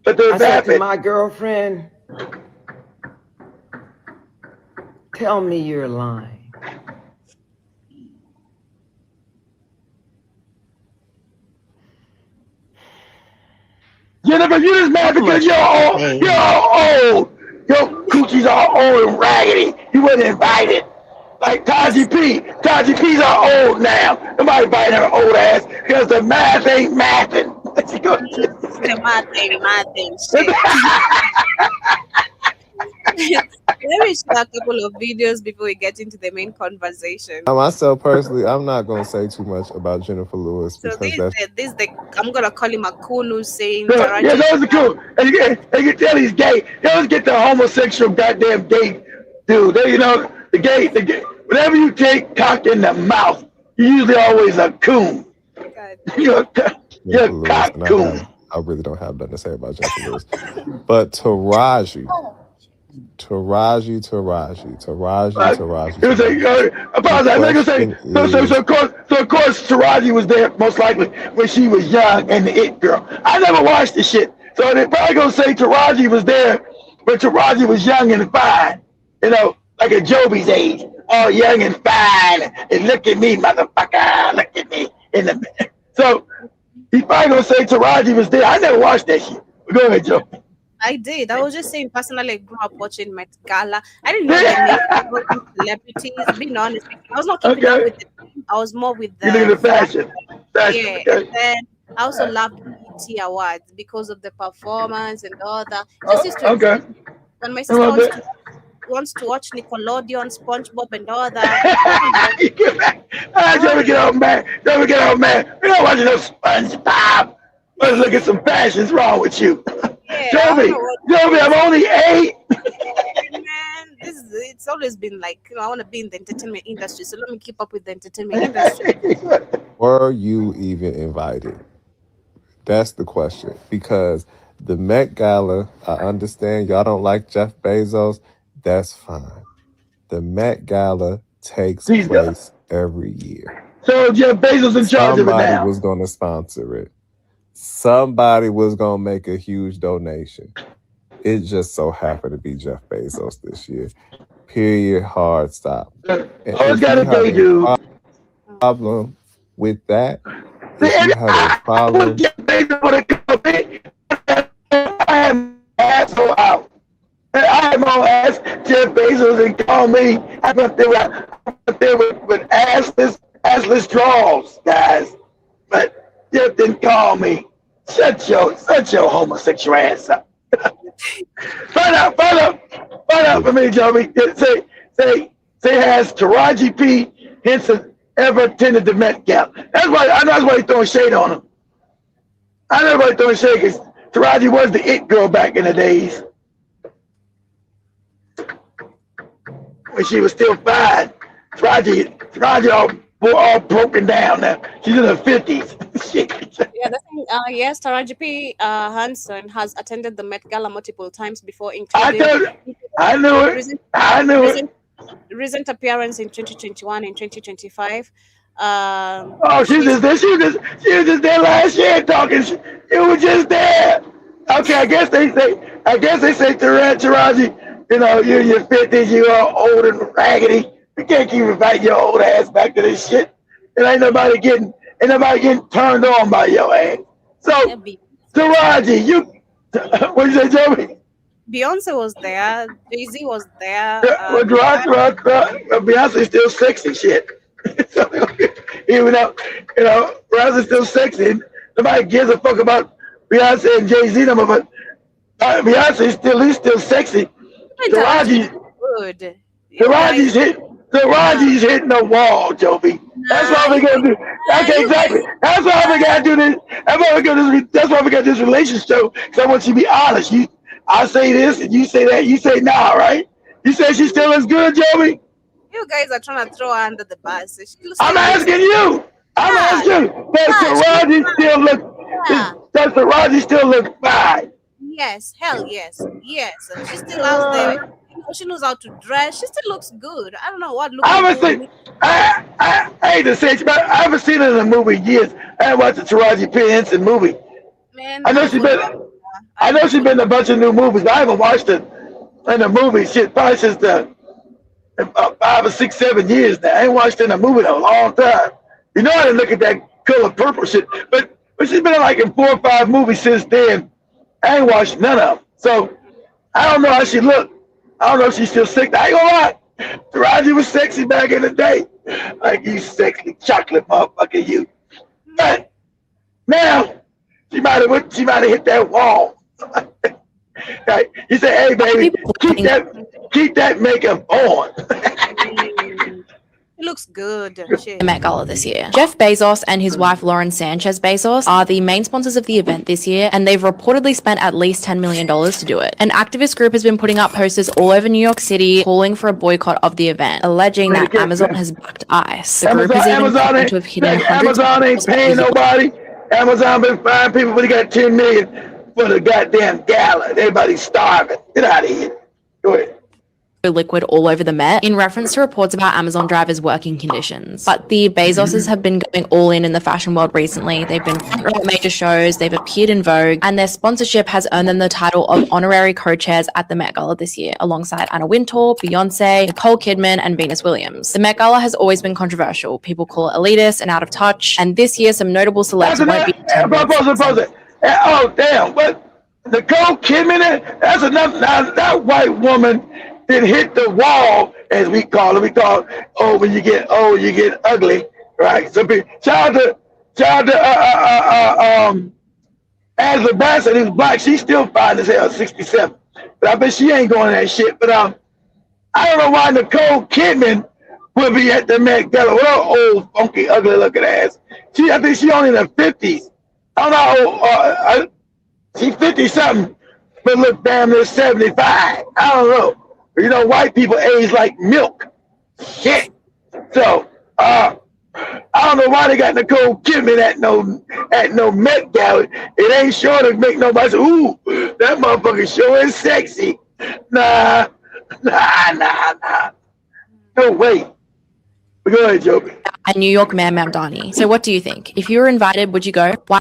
But they're I said to vapid. my girlfriend, tell me you're lying. Jennifer, you just mad because you're all old. Your coochie's all old and raggedy. You wasn't invited. Like Taji P. Taji P's all old now. Nobody biting her old ass because the math ain't mathing. The math ain't mathing. Let me share a couple of videos before we get into the main conversation. Myself personally, I'm not gonna say too much about Jennifer Lewis So because I'm gonna call him a Kulu saying Yeah, those are cool. And you can tell he's gay. They always get the homosexual goddamn gay dude. They, the gay. Whenever you take cock in the mouth, you're usually always a coon. God. You're a Jennifer cock Lewis, coon. I really don't have nothing to say about Jennifer Lewis. But Taraji. It was so of course Taraji was there most likely when she was young and the it girl. I never watched the shit, so they're probably gonna say Taraji was there when Taraji was young and fine, like at Joby's age, all young and fine. And look at me, motherfucker, look at me in the mirror. So he's probably gonna say Taraji was there. I never watched that shit. But go ahead, Joe. I did. I was just saying personally, I grew up watching Met Gala. I didn't know the celebrities, being honest. I was not keeping up with them. I was more with the... You look at the fashion. Yeah, Okay. and then I also loved BET Awards because of the performance and all that. Just used to Okay. when my sister wants to watch Nickelodeon, SpongeBob, and all that. Don't get old man. We're not watching no SpongeBob. Let's look at some fashions wrong with you. Yeah, Joby, I'm only 8. Man, it's always been like, I want to be in the entertainment industry, so let me keep up with the entertainment industry. Were you even invited? That's the question. Because the Met Gala, I understand y'all don't like Jeff Bezos. That's fine. The Met Gala takes place every year. So Jeff Bezos in charge of it now. Somebody was going to sponsor it. Somebody was going to make a huge donation. It just so happened to be Jeff Bezos this year. Period. Hard stop. And All if got you a have gay a dude. problem with that, See, if you have a I problem, would get Bezos for the company. I had my asshole out. I had my own ass Jeff Bezos and call me. I went there with assless draws, guys. But Jeff didn't call me. Shut your homosexual ass up. Find out for me, Joey. Say has Taraji P. Henson ever attended the Met Gala? That's why he's throwing shade on him. I know everybody throwing shade because Taraji was the it girl back in the days when she was still fine. Taraji all broken down now. She's in her 50s. Yeah, the thing, yes, Taraji P. Henson has attended the Met Gala multiple times before, including I knew it. Recent appearance in 2021 and 2025. She was just there last year talking. She was just there. Okay, I guess they say Taraji, you're in your 50s, you are old and raggedy. You can't keep inviting your old ass back to this shit. And ain't nobody getting turned on by your ass. So Taraji, what you say, Joey? Beyonce was there, Jay-Z was there. Beyonce's still sexy shit. So, even though Beyonce's still sexy, nobody gives a fuck about Beyonce and Jay-Z number, but Beyonce's still sexy. Taraji's good. Taraji's hitting the wall, Joby. That's why we're gonna do. Okay, exactly. That's why we gotta do this. That's why we got this relationship show. Because I want you to be honest. I say this and you say that. You say nah, right? You say she still looks good, Joby. You guys are trying to throw her under the bus. I'm asking you. I'm asking you. Does Taraji still look fine? Yes, hell yes. Yes. She's still out there. She knows how to dress. She still looks good. I don't know what looks good. I hate to say it, but I haven't seen her in a movie in years. I haven't watched the Taraji P. Henson movie. Man, I know she's been in a bunch of new movies. I haven't watched it in a movie. Shit, probably since 5 or 6, 7 years now. I ain't watched her in a movie in a long time. I didn't look at that Color Purple shit. But she's been in 4 or 5 movies since then. I ain't watched none of them. So I don't know how she looked. I don't know if she's still sick. I ain't gonna lie. Taraji was sexy back in the day. Like, you sexy chocolate motherfucker, you. But now, she might have hit that wall. Right? He said, hey, baby, keep that makeup on. It looks good. The Met Gala this year. Jeff Bezos and his wife Lauren Sanchez Bezos are the main sponsors of the event this year, and they've reportedly spent at least $10 million to do it. An activist group has been putting up posters all over New York City calling for a boycott of the event, alleging that Amazon has backed ICE. The group is even claimed to have hidden hundreds Amazon ain't paying nobody. Amazon been firing people, but they got $10 million for the goddamn gala. Everybody's starving. Get out of here. Go ahead. Liquid all over the Met in reference to reports about Amazon drivers' working conditions. But the Bezoses have been going all in the fashion world recently. They've been front row at major shows, they've appeared in Vogue, and their sponsorship has earned them the title of honorary co-chairs at the Met Gala this year, alongside Anna Wintour, Beyonce, Nicole Kidman, and Venus Williams. The Met Gala has always been controversial. People call it elitist and out of touch, and this year some notable celebs won't be Pause it. Oh, damn. What? Nicole Kidman? That's enough. Now, that white woman then hit the wall, as we call it. We call it, when you get old, you get ugly, right? So, shout out to Angela Bassett, who's black. She's still fine as hell, 67. But I bet she ain't going to that shit. But I don't know why Nicole Kidman would be at the Met Gala with her old, funky, ugly looking ass. I think she only in her 50s. I don't know. She's 50 something, but look damn near 75. I don't know. White people age like milk. Shit. So, I don't know why they got Nicole Kidman at no Met Gala. It ain't sure to make nobody say, ooh, that motherfucker sure is sexy. Nah. No way. But go ahead, Joby. And New York Mayor Mamdani. So what do you think? If you were invited, would you go? Why?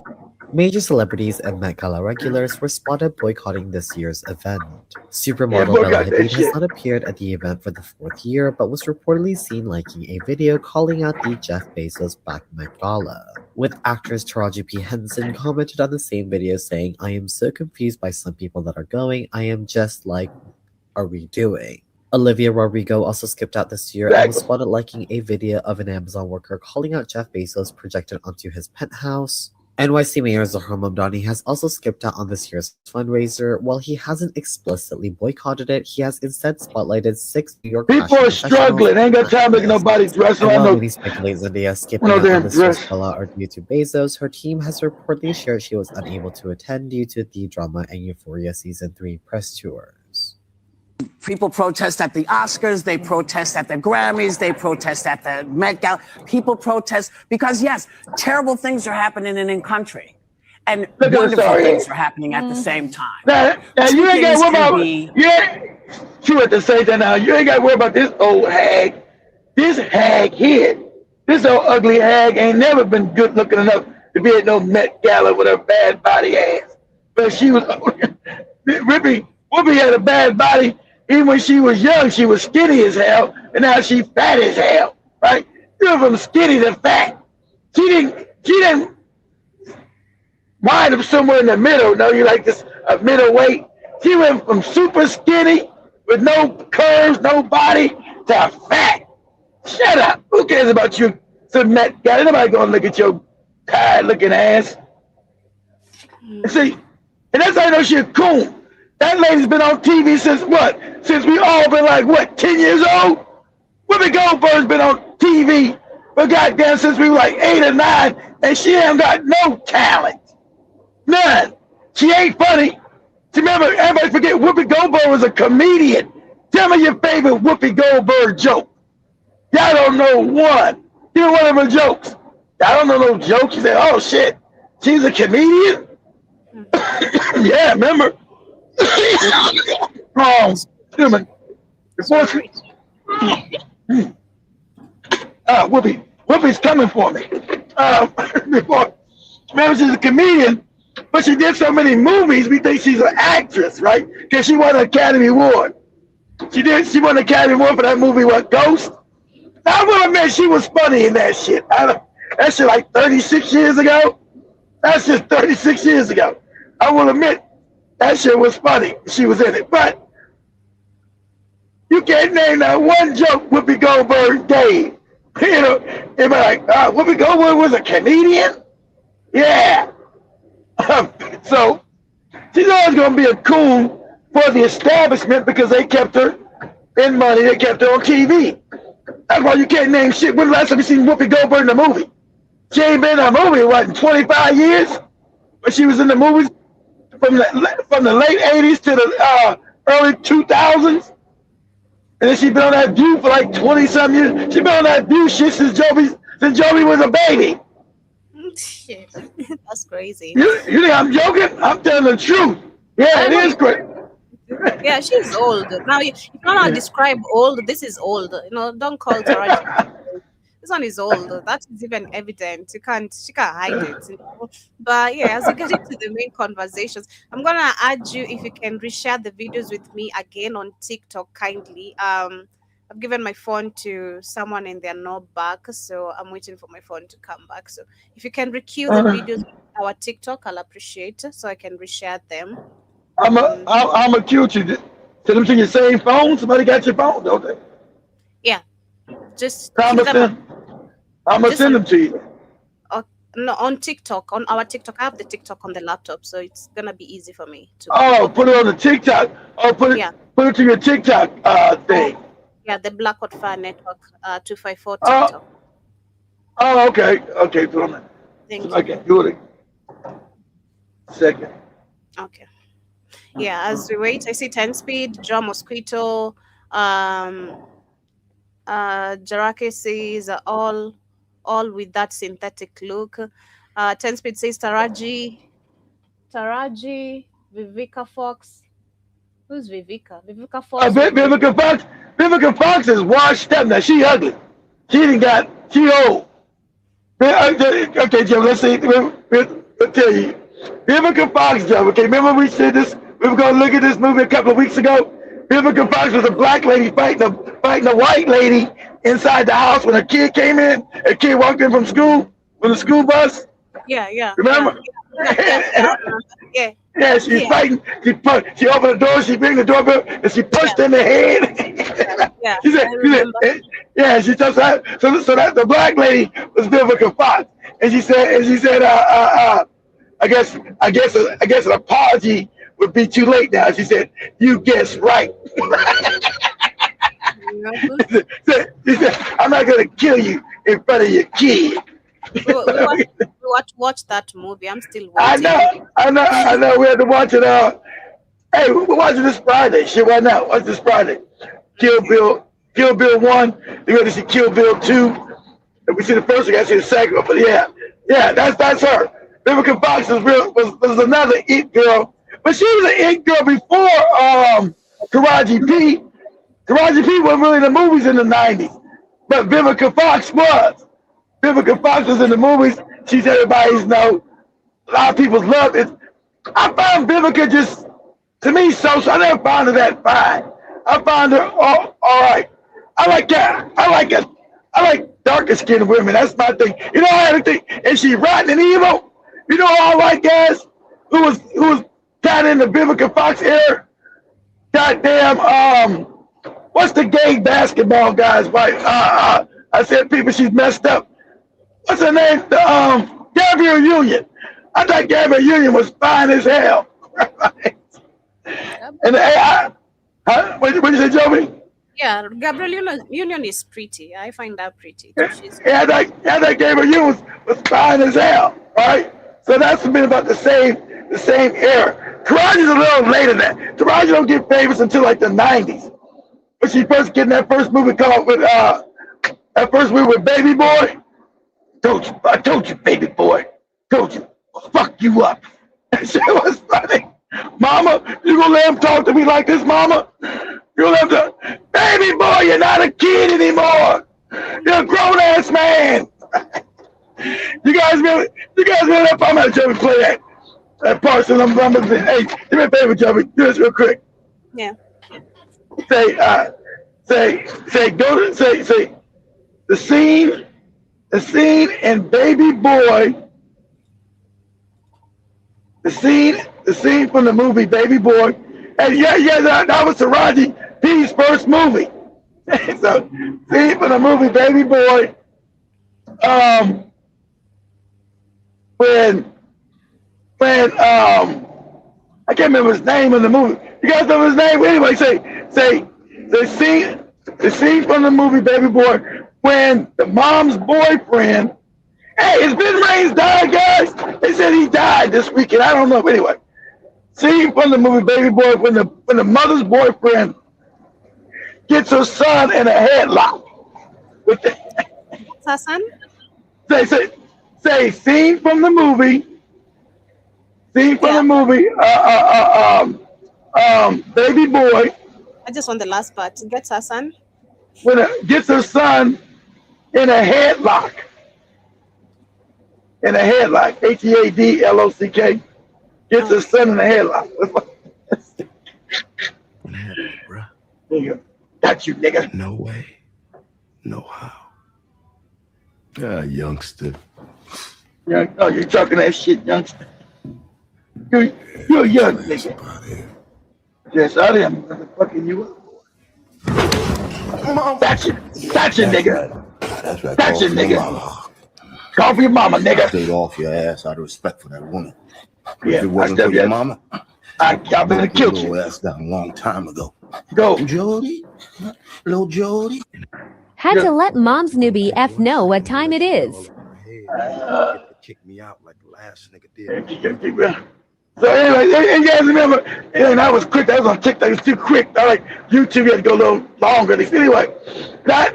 Major celebrities and Met Gala regulars were spotted boycotting this year's event. Yeah, Supermodel Bella boycott that Hadid has shit. not appeared at the event for the 4th year, but was reportedly seen liking a video calling out the Jeff Bezos backed Met Gala. With actress Taraji P. Henson commented on the same video saying, "I am so confused by some people that are going. I am just like, are we doing?" Olivia Rodrigo also skipped out this year and was Exactly. spotted liking a video of an Amazon worker calling out Jeff Bezos projected onto his penthouse. NYC Mayor Zohar Mamdani has also skipped out on this year's fundraiser. While he hasn't explicitly boycotted it, he has instead spotlighted 6 New York People fashion are struggling. They ain't got time to make professionals. nobody dress. And I while know. many speculate Zendaya skipping No out on damn this year's dress. gala are due to Bezos, her team has reportedly shared she was unable to attend due to the drama and Euphoria Season 3 press tours. People protest at the Oscars, they protest at the Grammys, they protest at the Met Gala. People protest because, yes, terrible things are happening in the country. And Look at the wonderful story. things are happening at the same time. Now Two you ain't got to things worry can about. be- True at the same time. Now you ain't got to worry about this old hag. This hag here, this old ugly hag ain't never been good looking enough to be at no Met Gala with her bad body ass. But she was Whoopi had a bad body. Even when she was young, she was skinny as hell, and now she fat as hell. Right? She went from skinny to fat. She didn't wind up somewhere in the middle. No, you like this a middleweight. She went from super skinny with no curves, no body to fat. Shut up. Who cares about you? Some Met Gala. Nobody gonna look at your tired looking ass. See, and that's how I know she a coon. That lady's been on TV since what? Since we all been like, what, 10 years old? Whoopi Goldberg's been on TV for goddamn since we were like 8 or 9, and she ain't got no talent. None. She ain't funny. Remember, everybody forget Whoopi Goldberg was a comedian. Tell me your favorite Whoopi Goldberg joke. Y'all don't know one. You know one of her jokes. Y'all don't know no jokes. You say, oh shit, she's a comedian? Yeah, remember? Human. Before she, Whoopi's coming for me. Before, remember she's a comedian, but she did so many movies, we think she's an actress, right? Because she won an Academy Award. She won an Academy Award for that movie, what, Ghost? Now, I will admit she was funny in that shit. That shit like 36 years ago. That's just 36 years ago. I will admit that shit was funny. She was in it. But you can't name that one joke Whoopi Goldberg gave. You know, they'd be like, Whoopi Goldberg was a comedian? Yeah. So she's always going to be a coon for the establishment because they kept her in money. They kept her on TV. That's why you can't name shit. When the last time you seen Whoopi Goldberg in the movie? She ain't been in a movie, what, in 25 years? But she was in the movies from the late 80s to the early 2000s. And then she been on that View for like 20-some years. She been on that View shit since Joby was a baby. That's crazy. You think I'm joking? I'm telling the truth. Yeah, it is crazy. Yeah, she's old. Now, if you want to describe old, this is old. You know, don't call Taraji. This one is old. That is even evident. She can't hide it. You know? But yeah, as we get into the main conversations, I'm gonna urge you if you can reshare the videos with me again on TikTok kindly. I've given my phone to someone and they're not back, so I'm waiting for my phone to come back. So if you can recue the videos on our TikTok, I'll appreciate it so I can reshare them. I'm a cute you. Send them to your same phone. Somebody got your phone, don't they? Yeah, just I'm keep them gonna send them to you. no, on TikTok, on our TikTok. I have the TikTok on the laptop, so it's gonna be easy for me to. Put it on the TikTok. Put it to your TikTok thing. Yeah, the Black Hot Fire Network 254 TikTok. Oh, okay. Okay, put on that. Thank you. I can do it. Second. Okay. Yeah, as we wait, I see 10 Speed, John Mosquito, Jarake says all with that synthetic look. 10 Speed says Taraji, Vivica Fox. Who's Vivica? Vivica Fox. Vivica Fox is washed up now. She ugly. She old. Okay, Joe, let's see. We'll tell you. Vivica Fox, Joe. Okay, remember we said this? We were going to look at this movie a couple of weeks ago. Vivica Fox was a black lady fighting a white lady inside the house when a kid came in. A kid walked in from school with a school bus. Yeah. Remember? Yeah. Yeah, she's fighting. She opened the door. She rang the doorbell, and she punched in the head. Yeah. She said, yeah. She just so that the black lady was Vivica Fox, and she said, I guess an apology would be too late now. She said, you guessed right. She said, I'm not gonna kill you in front of your kid. We watch that movie. I'm still watching. I know. We had to watch it. Hey, we're watching this Friday. Shit, why not? Watch this Friday. Kill Bill 1. We're going to see Kill Bill 2. If we see the first one, I got to see the second one. But yeah, that's her. Vivica Fox was another it girl, but she was an it girl before Taraji P. Taraji P wasn't really in the movies in the 90s, but Vivica Fox was. Vivica Fox was in the movies. She's everybody's know. A lot of people's love it. I found Vivica just, to me, social. I never found her that fine. I found her all right. I like that. I like darker skinned women. That's my thing. You know, I had a thing. And she rotten and evil. You know, I like guys who was kind of in the Vivica Fox era. Goddamn. What's the gay basketball guy's wife? I said people. She's messed up. What's her name? Gabrielle Union. I thought Gabrielle Union was fine as hell. And what did you say, Joey? Yeah, Gabrielle Union is pretty. I find that pretty. I thought Gabrielle Union was fine as hell. Right? So that's been about the same era. Taraji's a little later than that. Taraji don't get famous until like the 90s. When she first getting that first movie called with Baby Boy. I told you, baby boy. Told you. I'll fuck you up. That shit was funny. Mama, you gonna let him talk to me like this, mama? You gonna let him baby boy, you're not a kid anymore. You're a grown-ass man. You guys remember that part? I'm gonna Joey play that part. So I'm gonna say, hey, do me a favor, Joey. Do this real quick. Yeah. Say the scene in Baby Boy, the scene from the movie Baby Boy, and that was Taraji P's first movie. So, scene from the movie Baby Boy, when I can't remember his name in the movie. You guys know his name? Anyway, say the scene from the movie Baby Boy when the mom's boyfriend, hey, has Ben Raines died, guys? They said he died this weekend. I don't know, but anyway. Scene from the movie Baby Boy when the mother's boyfriend gets her son in a headlock. Her son? Say scene from the movie. Scene from the movie. Baby Boy. I just want the last part. Gets her son. Gets her son in a headlock. HEADLOCK. Gets her son in a headlock. Bruh. There you go. Got you, nigga. No way. No how. Youngster. Yeah, oh, you're talking that shit, youngster. You're a young nigga. Yes, I am motherfucking you up. That's your nigga. That's right. That's your nigga. Call for your mama, nigga. Stayed off your ass out of respect for that woman. Yeah, if it wasn't for your mama, I better have killed you. Ass down a long time ago. Go, Jody. Little Jody. Had to let Mom's newbie F know what time it is. Kick me out like the last nigga did. So anyway, you guys remember, and I was quick. That was on TikTok. It was too quick. I like YouTube. You had to go a little longer. Anyway, that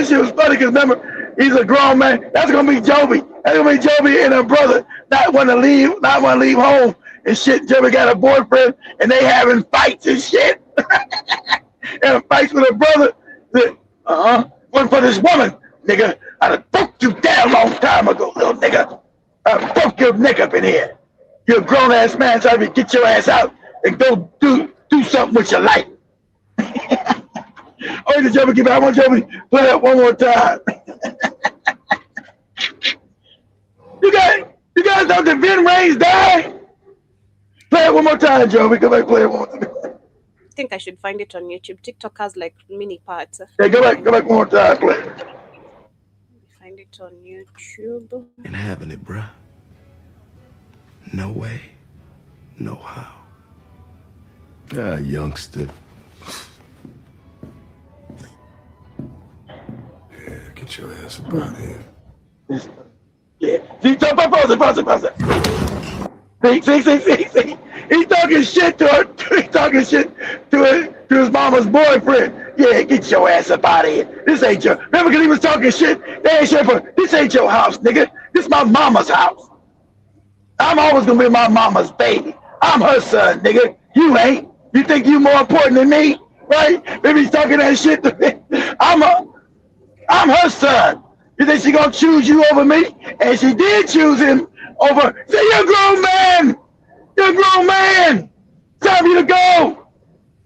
shit was funny because remember, he's a grown man. That's gonna be Joby. That's gonna be Joby and her brother not want to leave home and shit. Joby got a boyfriend and they having fights and shit. And fights with her brother. One for this woman, nigga. I'd have broke you down a long time ago, little nigga. I broke your neck up in here. You're a grown ass man trying to get your ass out and go do something with your life. Oh, the Joby, I want Joby to play that one more time. You guys know that Vin Raines died? Play it one more time, Joby. Come back, play it one more time. I think I should find it on YouTube. TikTok has like mini parts. Hey, go back one more time, play it. Find it on YouTube. And having it, bruh. No way. No how. Ah, youngster. Yeah, get your ass up out here. Yeah. See, pause it. See. He's talking shit to her. He's talking shit to his mama's boyfriend. Yeah, get your ass up out of here. This ain't your. Remember, because he was talking shit. They ain't shit for. This ain't your house, nigga. This my mama's house. I'm always gonna be my mama's baby. I'm her son, nigga. You ain't. You think you more important than me, right? Maybe he's talking that shit to me. I'm her son. You think she gonna choose you over me? And she did choose him over. Say, you're a grown man. You're a grown man. Time for you to go.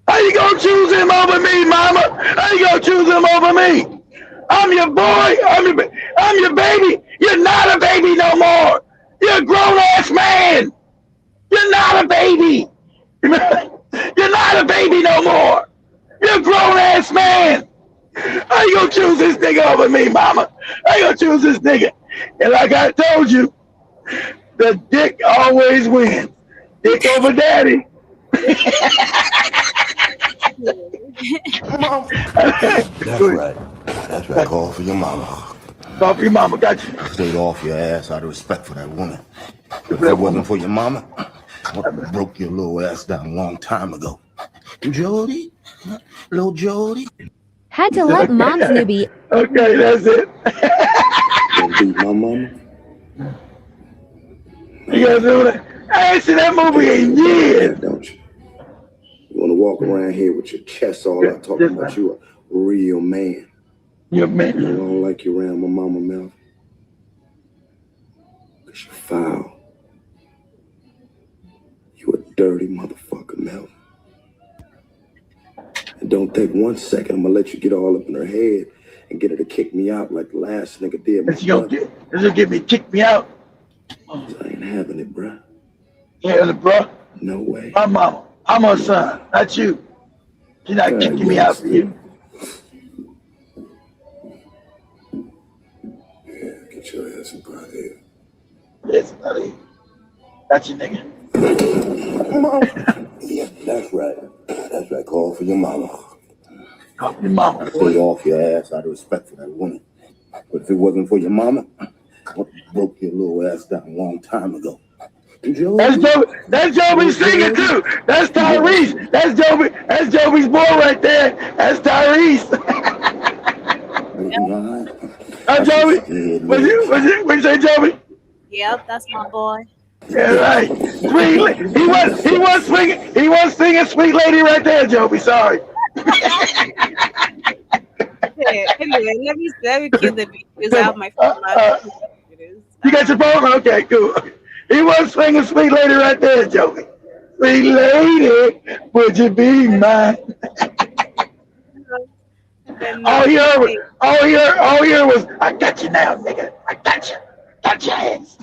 How you gonna choose him over me, mama? How you gonna choose him over me? I'm your boy. I'm your baby. You're not a baby no more. You're a grown ass man. You're not a baby. You're not a baby no more. You're a grown ass man. How you gonna choose this nigga over me, mama? How you gonna choose this nigga? And like I told you, the dick always wins. Dick over daddy. That's right. That's right. Call for your mama. Call for your mama, got you. Stayed off your ass out of respect for that woman. If that wasn't for your mama, I would have broke your little ass down a long time ago. Jody? Little Jody? Had to let Mom's Newbie. Okay, that's it. You beat my mama? You guys know that? I ain't seen that movie in years. Don't you? You want to walk around here with your chest all out talking about you a real man. You're a man. I don't like you around my mama, Melvin. Because you're foul. You a dirty motherfucker, Melvin. And don't think 1 second I'm going to let you get all up in her head and get her to kick me out like the last nigga did. Is she gonna get me, kick me out? I ain't having it, bruh. Yeah, bruh. No way. My mama. I'm her son, not you. She's not kicking me out for you. Yeah, get your ass up out of here. Yes, buddy. That's your nigga. Yeah, that's right. That's right. Call for your mama. Call for your mama. Stay off your ass out of respect for that woman. But if it wasn't for your mama, I would have broke your little ass down a long time ago. That's Joby singing too. That's Tyrese. That's Joby's boy right there. That's Tyrese. That's Joby. What you say, Joby? Yep, that's my boy. Yeah, right. Sweet. He was singing. He was singing "Sweet Lady" right there, Joby. Sorry. Anyway, let me kill the beat because I have my phone. You got your phone? Okay, cool. He was singing "Sweet Lady" right there, Joby. Sweet lady, would you be mine? All here was, I got you now, nigga. I got you. Got your ass.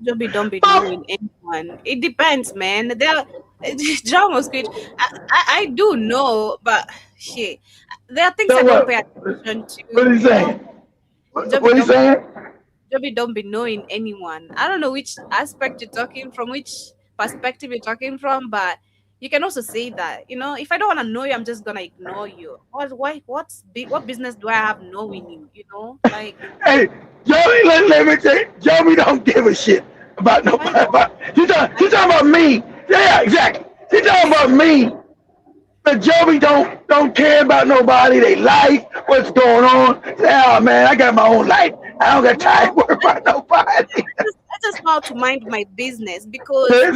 Joby don't be knowing anyone. It depends, man. Drama speech. I do know, but shit. There are things I don't pay attention to. What are you saying? What are you saying? Joby don't be knowing anyone. I don't know which aspect you're talking from, which perspective you're talking from, but you can also say that, if I don't want to know you, I'm just gonna ignore you. What business do I have knowing you? Like. Hey, Joby, let me tell you, Joby don't give a shit about nobody. She's talking about me. Yeah, exactly. She's talking about me. But Joby don't care about nobody. They life, what's going on. Say, oh man, I got my own life. I don't got time to worry about nobody. I just know how to mind my business because I've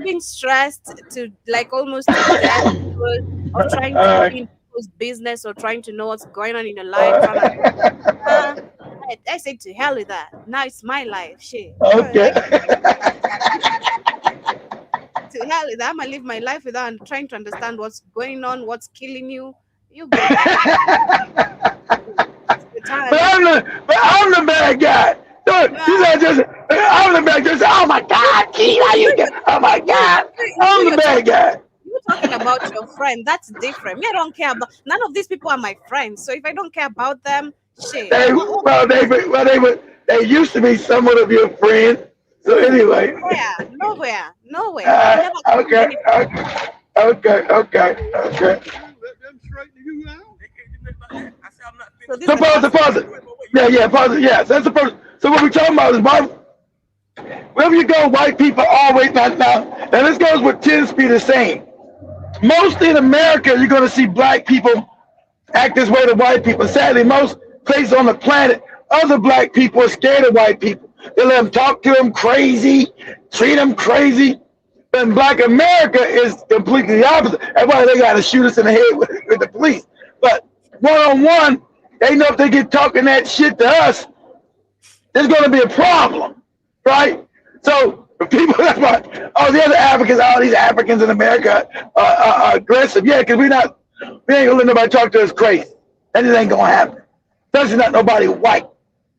been stressed to like almost death of trying to be in people's business or trying to know what's going on in your life. I I said to hell with that. Now it's my life. Shit. Okay. To hell with that. I'm gonna live my life without trying to understand what's going on, what's killing you. You go. But I'm the bad guy. Look, you not just, I'm the bad guy. Oh my God, Keith, how you get? Oh my God, I'm the bad guy. You're talking about your friend. That's different. Me, I don't care about. None of these people are my friends. So if I don't care about them, shit. They used to be somewhat of your friend. So anyway. Nowhere. Okay. So pause it. Yeah, pause it. Yeah, that's the first. So what we're talking about is wherever you go, white people always now this goes with tends to be the same. Mostly in America, you're gonna see black people act this way to white people. Sadly, most places on the planet, other black people are scared of white people. They let them talk to them crazy, treat them crazy. But in Black America is completely the opposite. That's why they gotta shoot us in the head with the police. But one-on-one, they know if they get talking that shit to us, there's gonna be a problem, right? So people, that's why, the other Africans, all these Africans in America are aggressive. Yeah, because we ain't gonna let nobody talk to us crazy. That just ain't gonna happen. Especially not nobody white.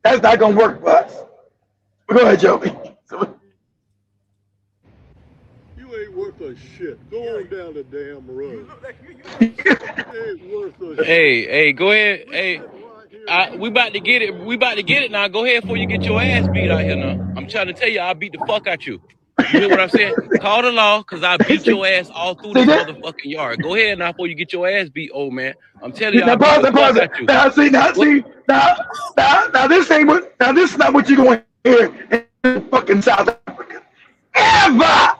That's not gonna work for us. Go ahead, Joey. You ain't worth a shit. Go on down the damn road. Hey, go ahead. Hey, we about to get it. We about to get it now. Go ahead before you get your ass beat out here now. I'm trying to tell you, I'll beat the fuck out you. You hear what I'm saying? Call the law, because I'll beat your ass all through this motherfucking yard. Go ahead now before you get your ass beat, old man. I'm telling you, I'll beat the fuck out you. Now this ain't what. Now this is not what you're going to hear in fucking South Africa. Ever.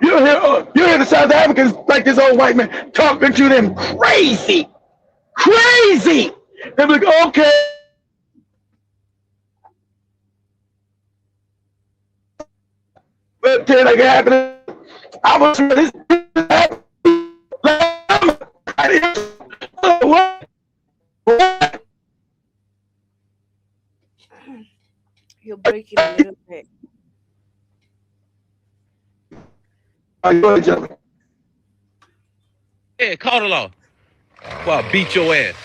You hear the South Africans like this old white man talking to them crazy. They're like, okay. But then like happened. I was this. You're breaking a little bit. Yeah, call the law. Well, I'll beat your ass.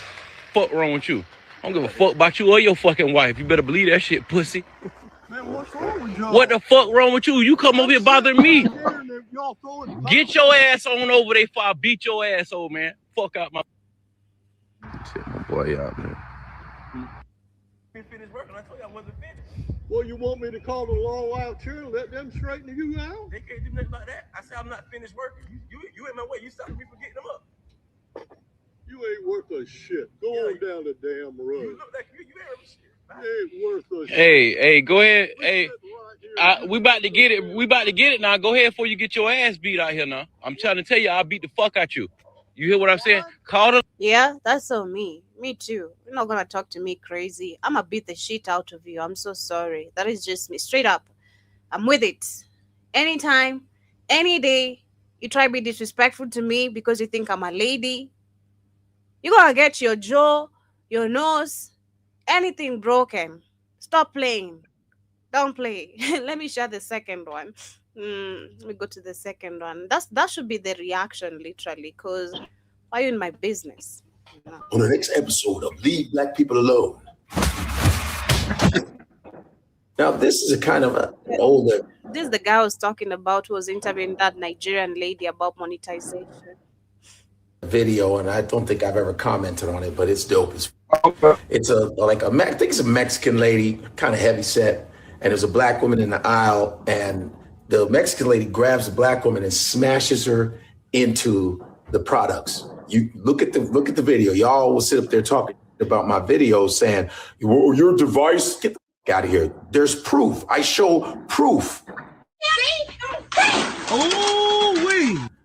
Fuck wrong with you? I don't give a fuck about you or your fucking wife. You better believe that shit, pussy. Man, what's wrong with y'all? What the fuck wrong with you? You come over here bothering me. Get your ass on over there before I beat your ass, old man. Fuck out my. Shit, my boy out, man. Well, you want me to call the law out here and let them straighten you out? They can't do nothing like that. I said I'm not finished working. You in my way. You stopping me from getting them up. You ain't worth a shit. Go on down the damn road. You look like you ain't shit. You ain't worth a shit. Hey, go ahead. Hey, we about to get it. We about to get it now. Go ahead before you get your ass beat out here now. I'm trying to tell you, I'll beat the fuck out you. You hear what I'm saying? Call the. Yeah, that's so me. Me too. You're not gonna talk to me crazy. I'm gonna beat the shit out of you. I'm so sorry. That is just me. Straight up. I'm with it. Anytime, any day, you try to be disrespectful to me because you think I'm a lady, you're gonna get your jaw, your nose, anything broken. Stop playing. Don't play. Let me share the second one. Let me go to the second one. That should be the reaction, literally, because why are you in my business? On the next episode of Leave Black People Alone. Now, this is a kind of an older. This is the guy I was talking about who was interviewing that Nigerian lady about monetization. Video, and I don't think I've ever commented on it, but it's dope. It's I think it's a Mexican lady, kind of heavy set, and there's a black woman in the aisle, and the Mexican lady grabs the black woman and smashes her into the products. You look at the video. Y'all will sit up there talking about my video, saying, "Your device, get the fuck out of here." There's proof. I show proof.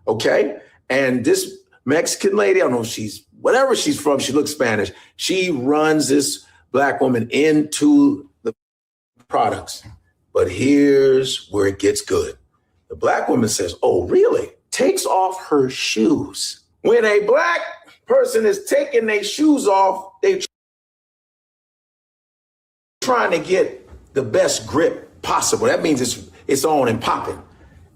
Okay, and this Mexican lady, I don't know if she's whatever she's from, she looks Spanish. She runs this black woman into the products. But here's where it gets good. The black woman says, "Oh, really?" Takes off her shoes. When a black person is taking their shoes off, they trying to get the best grip possible. That means it's on and popping.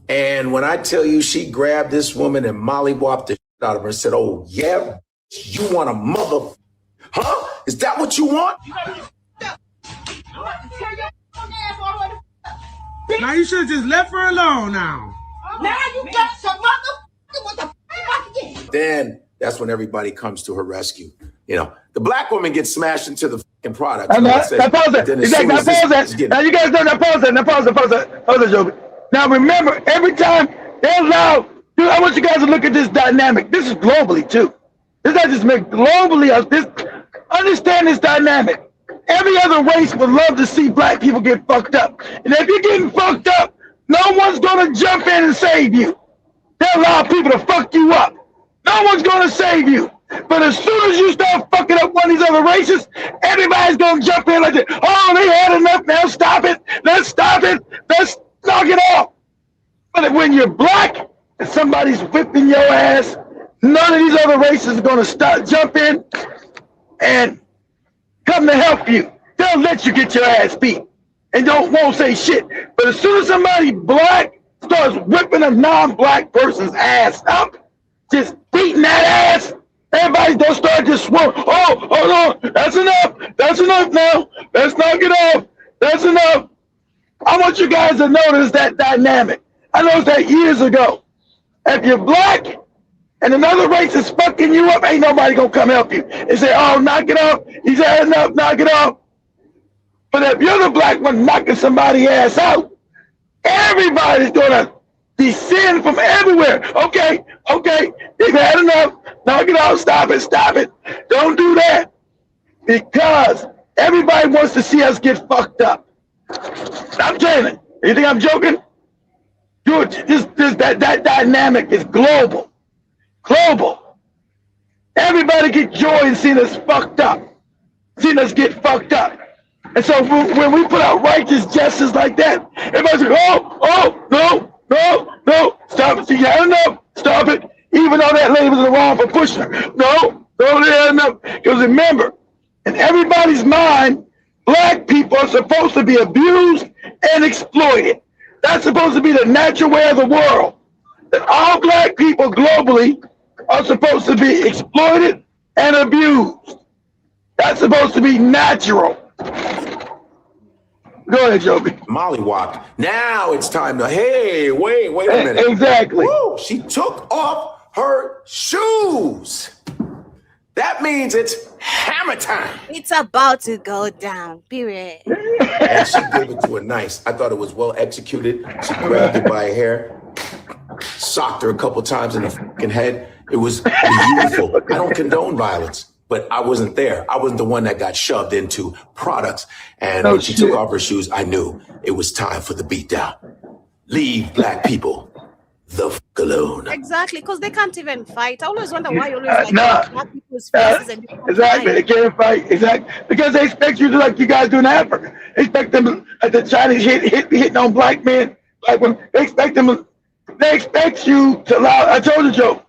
And when I tell you she grabbed this woman and mollywopped the shit out of her and said, oh, yeah, you want a mother, huh? Is that what you want? Now you should have just left her alone now. Now you got some motherfucker with the fuck. Then that's when everybody comes to her rescue. You know, the black woman gets smashed into the fucking product. Now pause it. Exactly. Now pause that. Now you guys know. Now pause that. Now pause it, Joby. Now remember, every time they allow, dude, I want you guys to look at this dynamic. This is globally too. This is not just globally. Understand this dynamic. Every other race would love to see black people get fucked up. And if you're getting fucked up, no one's gonna jump in and save you. They allow people to fuck you up. No one's gonna save you. But as soon as you start fucking up one of these other races, everybody's gonna jump in like, oh, they had enough now, stop it. Let's stop it. Let's knock it off. But when you're black and somebody's whipping your ass, none of these other races are gonna jump in and come to help you. They'll let you get your ass beat and won't say shit. But as soon as somebody black starts whipping a non-black person's ass up, just beating that ass, everybody's gonna start just swearing. Oh no, that's enough. That's enough now. Let's knock it off. That's enough. I want you guys to notice that dynamic. I noticed that years ago. If you're black and another race is fucking you up, ain't nobody gonna come help you and say, oh, knock it off. He's had enough, knock it off. But if you're the black one knocking somebody's ass out, everybody's gonna descend from everywhere. Okay, they've had enough. Knock it off, stop it. Don't do that. Because everybody wants to see us get fucked up. I'm telling you. You think I'm joking? Dude, that dynamic is global. Global. Everybody get joy in seeing us fucked up. Seeing us get fucked up. And so when we put out righteous justice like that, everybody's like, oh, no, stop it. See, you had enough. Stop it. Even though that lady was in the wrong for pushing her. No, they had enough. Because remember, in everybody's mind, black people are supposed to be abused and exploited. That's supposed to be the natural way of the world. That all black people globally are supposed to be exploited and abused. That's supposed to be natural. Go ahead, Joby. Mollywop. Now it's time to, hey, wait a minute. Exactly. Woo, she took off her shoes. That means it's hammer time. It's about to go down, period. And she gave it to her nice. I thought it was well executed. She grabbed her by her hair, socked her a couple times in the fucking head. It was beautiful. I don't condone violence, but I wasn't there. I wasn't the one that got shoved into products. And when she took off her shoes, I knew it was time for the beatdown. Leave black people the fuck alone. Exactly, because they can't even fight. I always wonder why you always black people's faces and exactly, they can't fight. Exactly, because they expect you to like you guys do in Africa. They expect them like the Chinese hitting on black men. Like when they expect you to allow. I told you, Joe.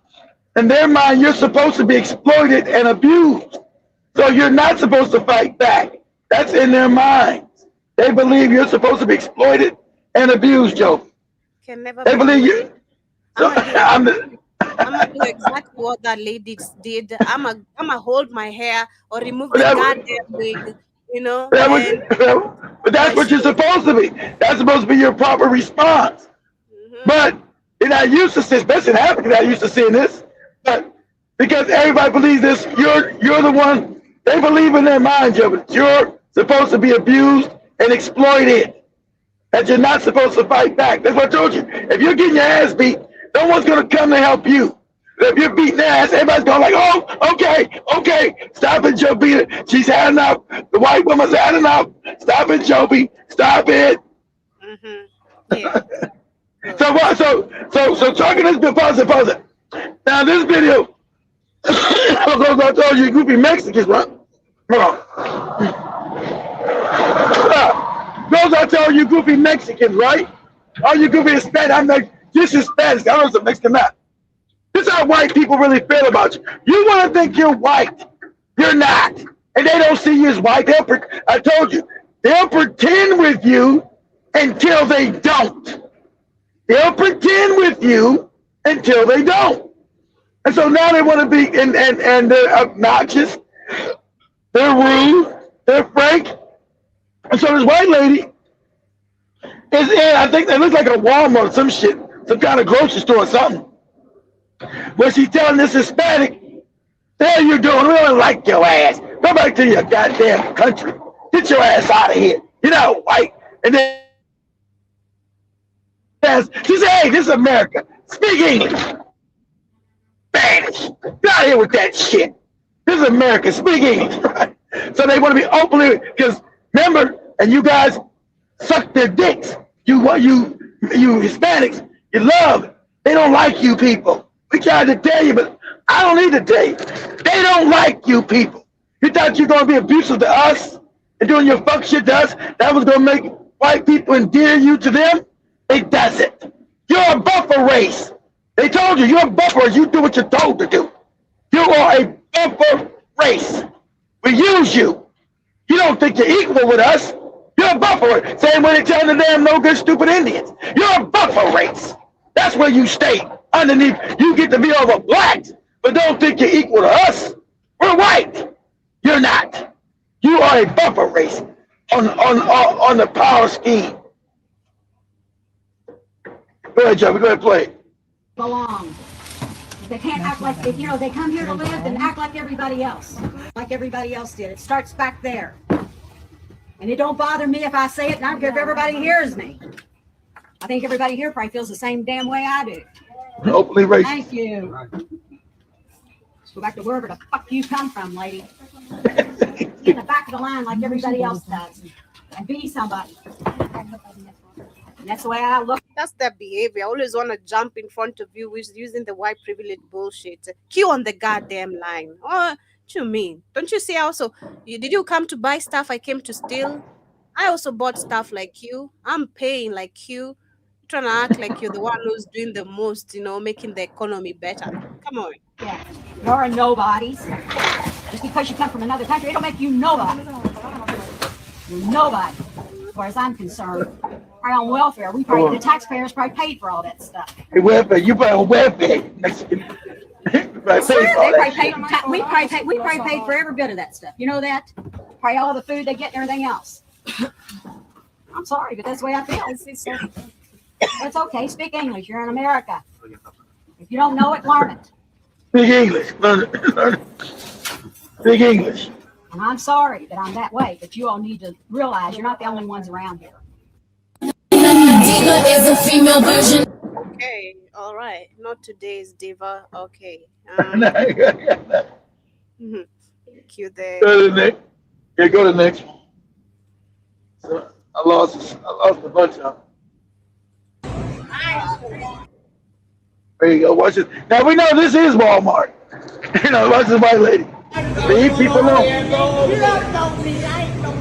In their mind, you're supposed to be exploited and abused, so you're not supposed to fight back. That's in their minds. They believe you're supposed to be exploited and abused, Joe. Can never. They believe you. So, I'm gonna do exactly what that lady did. I'm gonna hold my hair or remove the goddamn wig, you know. But that's what you're supposed to be. That's supposed to be your proper response. But you're not used to this, especially in Africa. You're not used to seeing this. But because everybody believes this, you're the one. They believe in their mind, Joe. But you're supposed to be abused and exploited. That you're not supposed to fight back. That's what I told you. If you're getting your ass beat, no one's gonna come to help you. If you're beating their ass, everybody's going like, oh, okay, stop it, Joby. She's had enough. The white woman's had enough. Stop it, Joby. Stop it. Yeah. So talking this, pause it. Now this video, I told you, goofy Mexicans, right? Hold on. Those I tell you, goofy Mexicans, right? All you goofy Hispanic, I'm like, this is Spanish. I was a Mexican map. This is how white people really feel about you. You want to think you're white. You're not. And they don't see you as white. I told you, They'll pretend with you until they don't. They'll pretend with you until they don't. And so now they want to be, and they're obnoxious, they're rude, they're frank. And so this white lady is in, I think it looks like a Walmart or some shit, some kind of grocery store or something, where she's telling this Hispanic, the hell you doing? We don't like your ass. Go back to your goddamn country. Get your ass out of here. You're not white. And then she said, hey, this is America. Speak English. Spanish. Get out of here with that shit. This is America. Speak English. Right? So they want to be openly, because remember, and you guys suck their dicks. You Hispanics, you love it. They don't like you people. We tried to tell you, but I don't need to tell you. They don't like you people. You thought you were going to be abusive to us and doing your fuck shit to us? That was going to make white people endear you to them? It doesn't. You're a buffer race. They told you, you're a buffer race. You do what you're told to do. You are a buffer race. We use you. You don't think you're equal with us. You're a buffer race. Same way they tell the damn no good stupid Indians. You're a buffer race. That's where you stay. Underneath, you get to be over blacks, but don't think you're equal to us. We're white. You're not. You are a buffer race on the power scheme. Go ahead, Joe. Go ahead and play. Belong. They can't act like, they come here to live and act like everybody else. Like everybody else did. It starts back there. And it don't bother me if I say it, and I don't care if everybody hears me. I think everybody here probably feels the same damn way I do. Openly racist. Thank you. Let's go back to wherever the fuck you come from, lady. Get in the back of the line like everybody else does. And be somebody. And that's the way I look. That's their behavior. I always want to jump in front of you with using the white privilege bullshit. Queue on the goddamn line. What you mean? Don't you see also? Did you come to buy stuff I came to steal? I also bought stuff like you. I'm paying like you. You're trying to act like you're the one who's doing the most, making the economy better. Come on. Yeah. You're nobodies. Just because you come from another country, it'll make you nobody. You're nobody. As far as I'm concerned. Probably on welfare. The taxpayers probably paid for all that stuff. Hey, welfare. You pay on welfare. We probably paid for every bit of that stuff. You know that? Probably all the food they get and everything else. I'm sorry, but that's the way I feel. It's okay. Speak English. You're in America. If you don't know it, learn it. Speak English. Learn it. Speak English. And I'm sorry that I'm that way, but you all need to realize you're not the only ones around here. Diva is a female version. Okay, all right. Not today's diva. Okay. Cue there. Go to the next. Yeah, go to the next one. So I lost a bunch of them. There you go. Watch this. Now we know this is Walmart. Watch this white lady. Leave people alone. You don't know me. I ain't no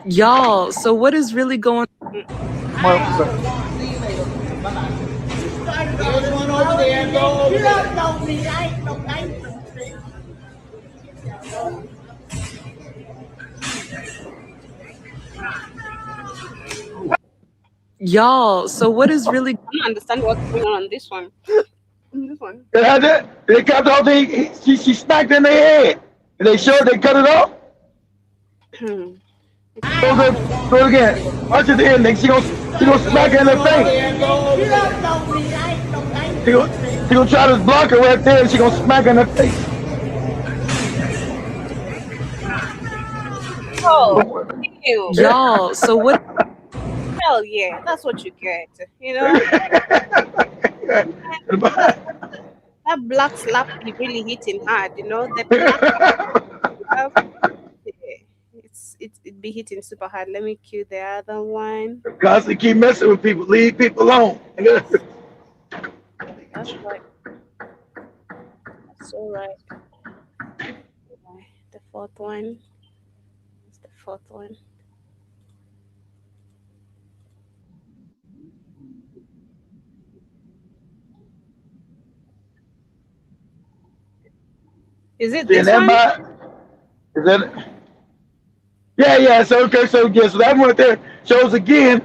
Y'all, so what is really going on? over there and go over there. You don't know me. I ain't no Y'all, so what is really? I don't understand what's going on this one. This one. They cut the whole thing. She smacked in their head. And they showed they cut it off. Go again. Watch at the end. She gonna smack her in the face. She gonna try to block her right there, and she gonna smack her in the face. Oh, ew. Y'all, so what? Hell yeah, that's what you get. That black slap is really hitting hard. The black, it be hitting super hard. Let me cue the other one. Constantly keep messing with people. Leave people alone. That's right. That's all right. The fourth one. It's the fourth one. Is it See, this and that one? is that? Yeah. So okay, so that one right there shows again.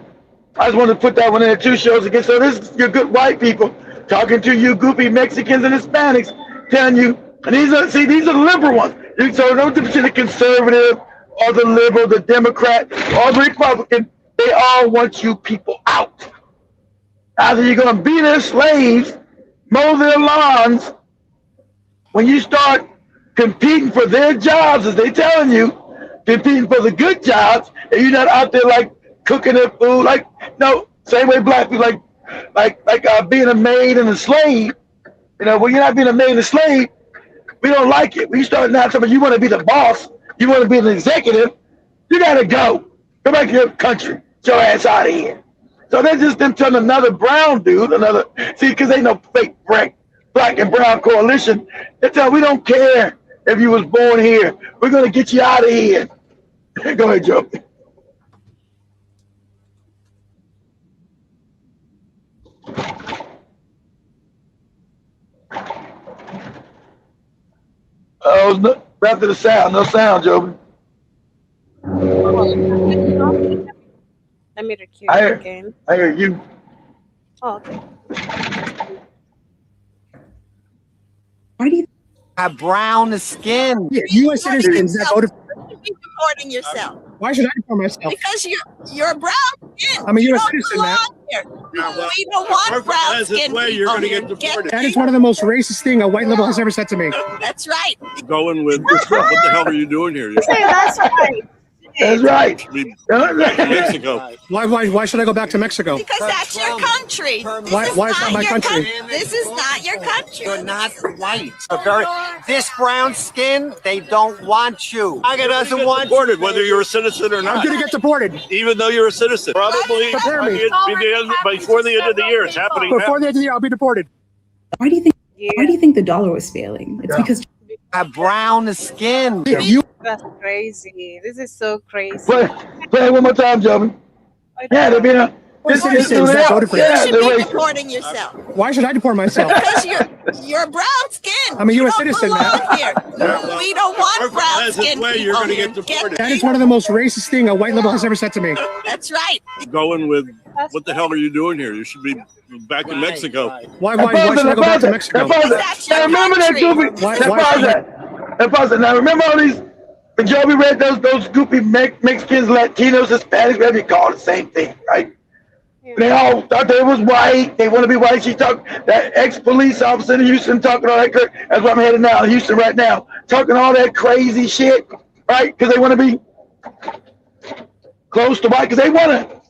I just wanted to put that one in there too. Shows again. So this is your good white people talking to you goopy Mexicans and Hispanics, telling you. And these are the liberal ones. So no difference in the conservative or the liberal, the Democrat or the Republican. They all want you people out. Either you're gonna be their slaves, mow their lawns. When you start competing for their jobs, as they telling you, competing for the good jobs, and you're not out there like cooking their food, like no, same way black people like being a maid and a slave. You know, when you're not being a maid and a slave, we don't like it. When you start now talking, you want to be the boss, you want to be an executive, you gotta go. Go back to your country. Get your ass out of here. So they're just them telling another brown dude, because ain't no fake black and brown coalition. They tell we don't care if you was born here. We're gonna get you out of here. Go ahead, Joe. Oh, after the sound, no sound, Joe. Let me recue again. I hear you. Oh, okay. Why do you have brown skin? Yeah, U.S. citizens that voted. You're deporting yourself Why should I deport myself? because you're brown skin. I'm a You U.S. don't citizen, man. belong here. We don't want brown skin people here. That is one of the most racist thing a white liberal has ever said to me. That's right. Going with what the hell are you doing here? You That's right. That's right. should be back in Mexico. Why should I go back to Mexico? Because that's your country. Why is not my your country? This is not your country. You're not white. This brown skin, they don't want you. MAGA doesn't want Deported, you. whether you're a citizen or not. I'm gonna get deported. Even though you're a citizen. Probably Prepare me. before the end of the year. It's happening now. Before the end of the year, I'll be deported. Why do you think? Why do you think the dollar was failing? It's because Have brown skin. That's crazy. This is so crazy. Play it one more time, Joey. Yeah, they're being a. U.S. citizens that voted for You this. should be deporting yourself Why should I deport myself? because you're brown skin. I'm a You U.S. don't citizen, man. belong here. We don't want brown skin You're people going to here. get deported. That is one of the most racist thing a white liberal has ever said to me. That's right. Going with what the hell are you doing here? You should be back in Mexico. Why should I go back to Mexico? That's your Now remember that country. goofy. Why- Now why- pause that. Now pause that. Now remember all these. When Joey read those goofy Mexicans, Latinos, Hispanics, whatever you call it, the same thing, right? They all thought they was white. They want to be white. She talked, that ex-police officer in Houston talking all that crap. That's where I'm headed now, Houston right now. Talking all that crazy shit, right? Because they want to be close to white. Because they want to.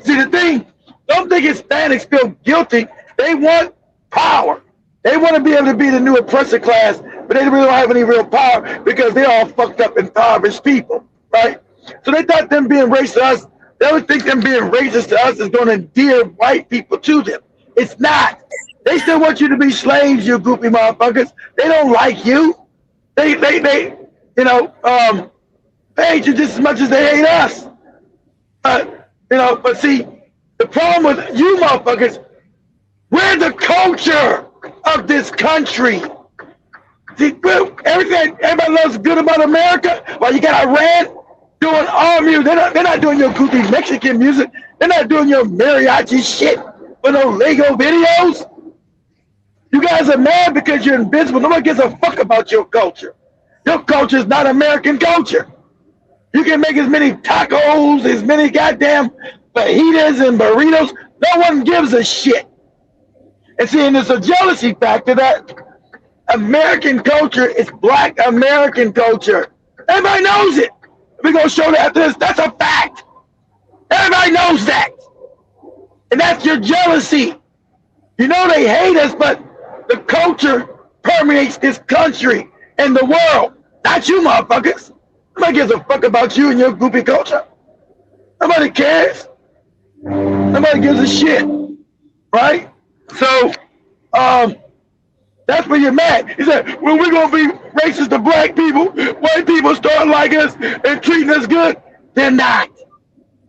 See, the thing, don't think Hispanics feel guilty. They want power. They want to be able to be the new oppressor class, but they really don't have any real power because they're all fucked up, impoverished people, right? So they thought them being racist to us, they would think them being racist to us is going to endear white people to them. It's not. They still want you to be slaves, you goofy motherfuckers. They don't like you. They hate you just as much as they hate us. But see, the problem with you motherfuckers, we're the culture of this country. See, everybody loves good about America. Well, you got Iran doing all music. They're not doing your goofy Mexican music. They're not doing your mariachi shit with no Lego videos. You guys are mad because you're invincible. Nobody gives a fuck about your culture. Your culture is not American culture. You can make as many tacos, as many goddamn fajitas and burritos. No one gives a shit. And see, and there's a jealousy factor that American culture is black American culture. Everybody knows it. We're going to show that after this. That's a fact. Everybody knows that. And that's your jealousy. You know they hate us, but the culture permeates this country and the world. Not you motherfuckers. Nobody gives a fuck about you and your goofy culture. Nobody cares. Nobody gives a shit. Right? So, that's where you're mad. He said, well, we're going to be racist to black people. White people start liking us and treating us good. They're not.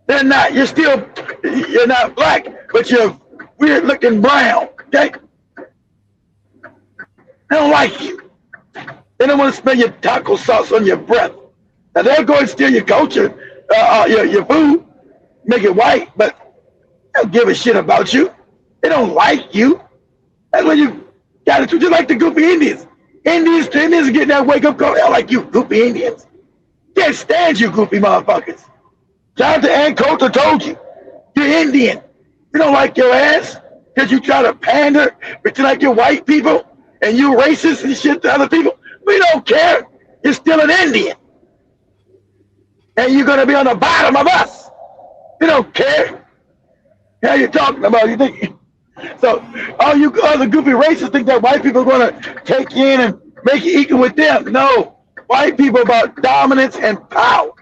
They're not. You're not black, but you're weird looking brown. Okay? They don't like you. They don't want to smell your taco sauce on your breath. Now they'll go and steal your culture, your food, make it white, but they don't give a shit about you. They don't like you. That's when you got it. Just like the goofy Indians. Indians are getting that wake up call. They don't like you, goofy Indians. Can't stand you, goofy motherfuckers. Shout out to Ann Coulter told you. You're Indian. We don't like your ass because you try to pander, pretend like you're white people and you racist and shit to other people. We don't care. You're still an Indian. And you're going to be on the bottom of us. We don't care. How you talking about? You think? So all you other goofy racists think that white people are going to take you in and make you equal with them. No. White people about dominance and power.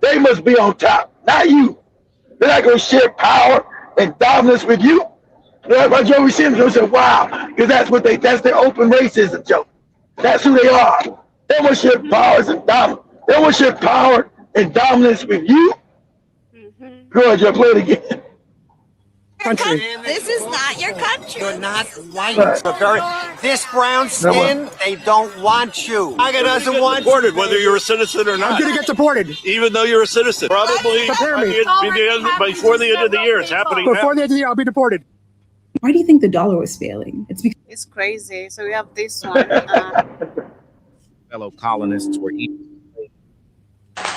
They must be on top, not you. They're not going to share power and dominance with you. That's why Joey Simpson said, wow, because that's their open racism joke. That's who they are. They want to share powers and dominance. They want to share power and dominance with you. Go ahead, Joe, play it again. Country. This is not your country. You're not white. This brown skin, they don't want you. MAGA doesn't want you. Deported, whether you're a citizen or not. I'm gonna get deported. Even though you're a citizen. Probably Prepare me. before the end of the year. It's happening now. Before the end of the year, I'll be deported. Why do you think the dollar was failing? It's because It's crazy. So we have this one. Fellow colonists were eating.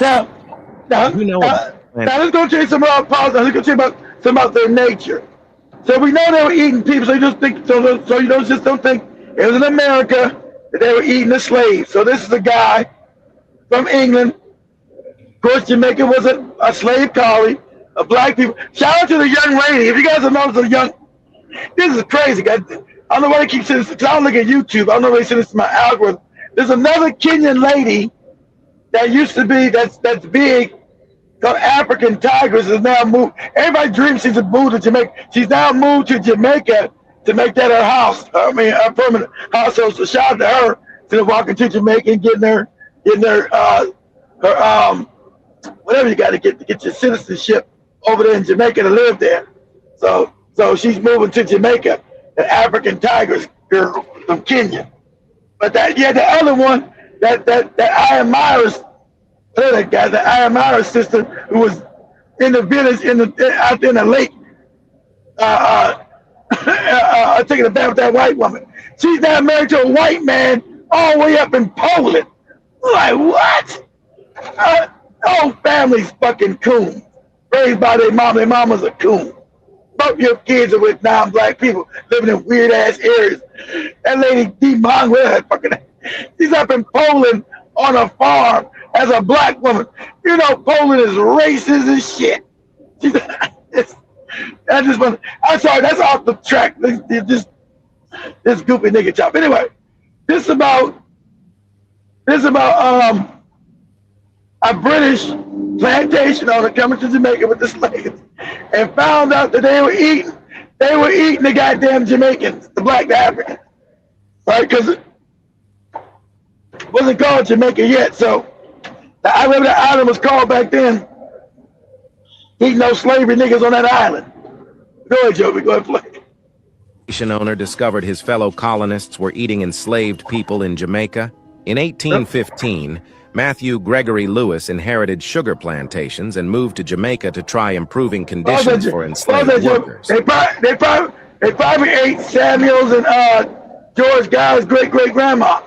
Now, let's go change some more policy. Let's go change about their nature. So we know they were eating people. So you just think. So you don't think it was in America that they were eating the slaves. So this is a guy from England. Of course, Jamaica was a slave colony of black people. Shout out to the young lady. If you guys have noticed, this is crazy, guys. I don't know why they keep saying this. Because I don't look at YouTube. I don't know why they send this to my algorithm. There's another Kenyan lady that used to be that's big. Called African Tigers is now moved. Everybody dreams she's moved to Jamaica. She's now moved to Jamaica to make that her house. Her permanent household. So shout out to her to walking to Jamaica and getting her whatever you got to get your citizenship over there in Jamaica to live there. So she's moving to Jamaica. The African Tigers girl from Kenya. But the other one that I admire is that guy, the Ayamara sister, who was in the village out there in the lake, taking a bath with that white woman. She's now married to a white man all the way up in Poland. Like, what? Whole family's fucking coon. Raised by their mom. Their mama's a coon. Both your kids are with non-black people living in weird-ass areas. That lady, Dee Mong, she's up in Poland on a farm as a black woman. You know, Poland is racist as shit. I'm sorry, that's off the track. This goofy nigga chop. Anyway, this about a British plantation owner coming to Jamaica with the slaves and found out that they were eating the goddamn Jamaicans, the black Africans, right? Because it wasn't called Jamaica yet, so I remember the island was called back then. Ain't no slavery niggas on that island. Go ahead, Joby, go ahead, play. Plantation owner discovered his fellow colonists were eating enslaved people in Jamaica. In 1815, Matthew Gregory Lewis inherited sugar plantations and moved to Jamaica to try improving conditions for enslaved workers. They probably ate Samuel's and George Guy's great-great-grandma.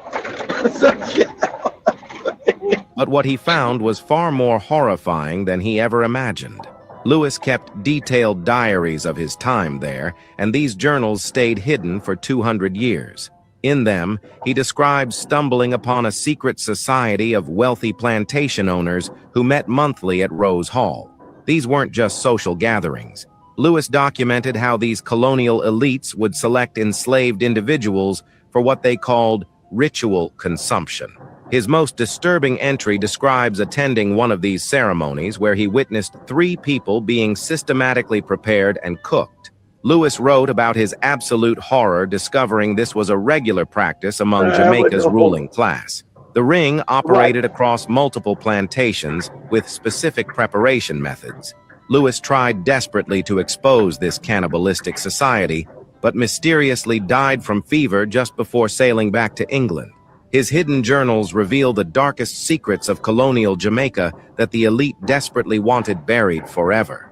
But what he found was far more horrifying than he ever imagined. Lewis kept detailed diaries of his time there, and these journals stayed hidden for 200 years. In them, he describes stumbling upon a secret society of wealthy plantation owners who met monthly at Rose Hall. These weren't just social gatherings. Lewis documented how these colonial elites would select enslaved individuals for what they called ritual consumption. His most disturbing entry describes attending one of these ceremonies where he witnessed 3 people being systematically prepared and cooked. Lewis wrote about his absolute horror discovering this was a regular practice among Jamaica's ruling class. The ring operated across multiple plantations with specific preparation methods. Lewis tried desperately to expose this cannibalistic society, but mysteriously died from fever just before sailing back to England. His hidden journals reveal the darkest secrets of colonial Jamaica that the elite desperately wanted buried forever.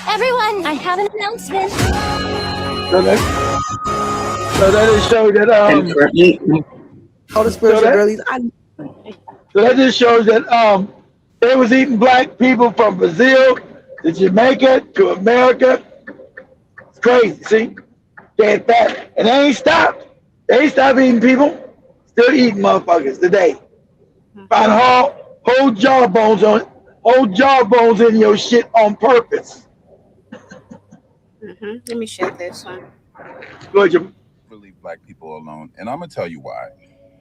Everyone, I have an announcement. So that just shows that All the spiritual girlies. So that just shows that they was eating black people from Brazil to Jamaica to America. It's crazy, see? They had that. And they ain't stopped. They ain't stopped eating people. Still eating motherfuckers today. Find whole jawbones in your shit on purpose. Let me share this one. Go ahead, Jim. Leave black people alone, and I'm gonna tell you why.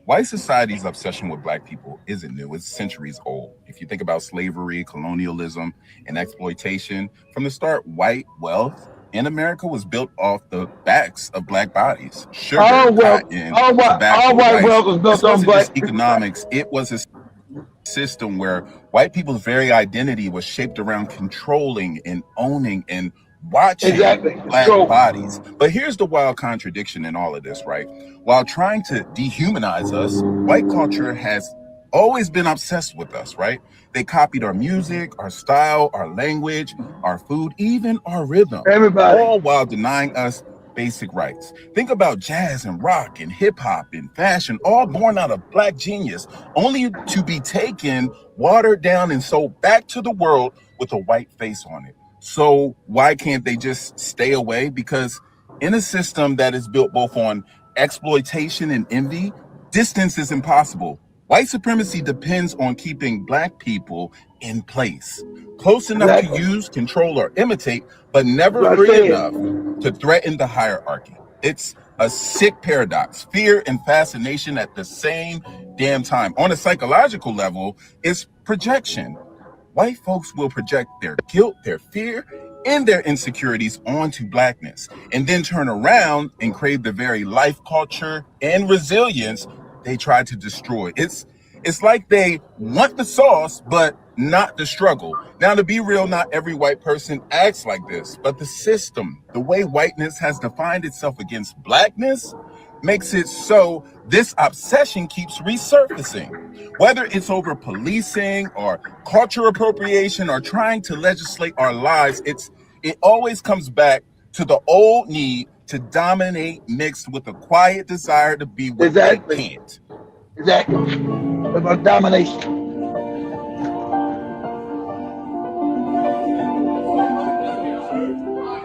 White society's obsession with black people isn't new, it's centuries old. If you think about slavery, colonialism, and exploitation, from the start, white wealth in America was built off the backs of black bodies. Sugar, cotton, tobacco, white wealth was built on black economics. It was a system where white people's very identity was shaped around controlling and owning and watching black bodies. But here's the wild contradiction in all of this, right? While trying to dehumanize us, white culture has always been obsessed with us, right? They copied our music, our style, our language, our food, even our rhythm. Everybody. All while denying us basic rights. Think about jazz and rock and hip hop and fashion, all born out of black genius, only to be taken, watered down, and sold back to the world with a white face on it. So why can't they just stay away? Because in a system that is built both on exploitation and envy, distance is impossible. White supremacy depends on keeping black people in place, close enough to use, control, or imitate, but never free enough to threaten the hierarchy. It's a sick paradox, fear and fascination at the same damn time. On a psychological level, it's projection. White folks will project their guilt, their fear, and their insecurities onto blackness, and then turn around and crave the very life, culture, and resilience they try to destroy. It's like they want the sauce, but not the struggle. Now, to be real, not every white person acts like this, but the system, the way whiteness has defined itself against blackness, makes it so this obsession keeps resurfacing. Whether it's over policing or culture appropriation or trying to legislate our lives, it always comes back to the old need to dominate mixed with a quiet desire to be what they can't. Exactly. About domination.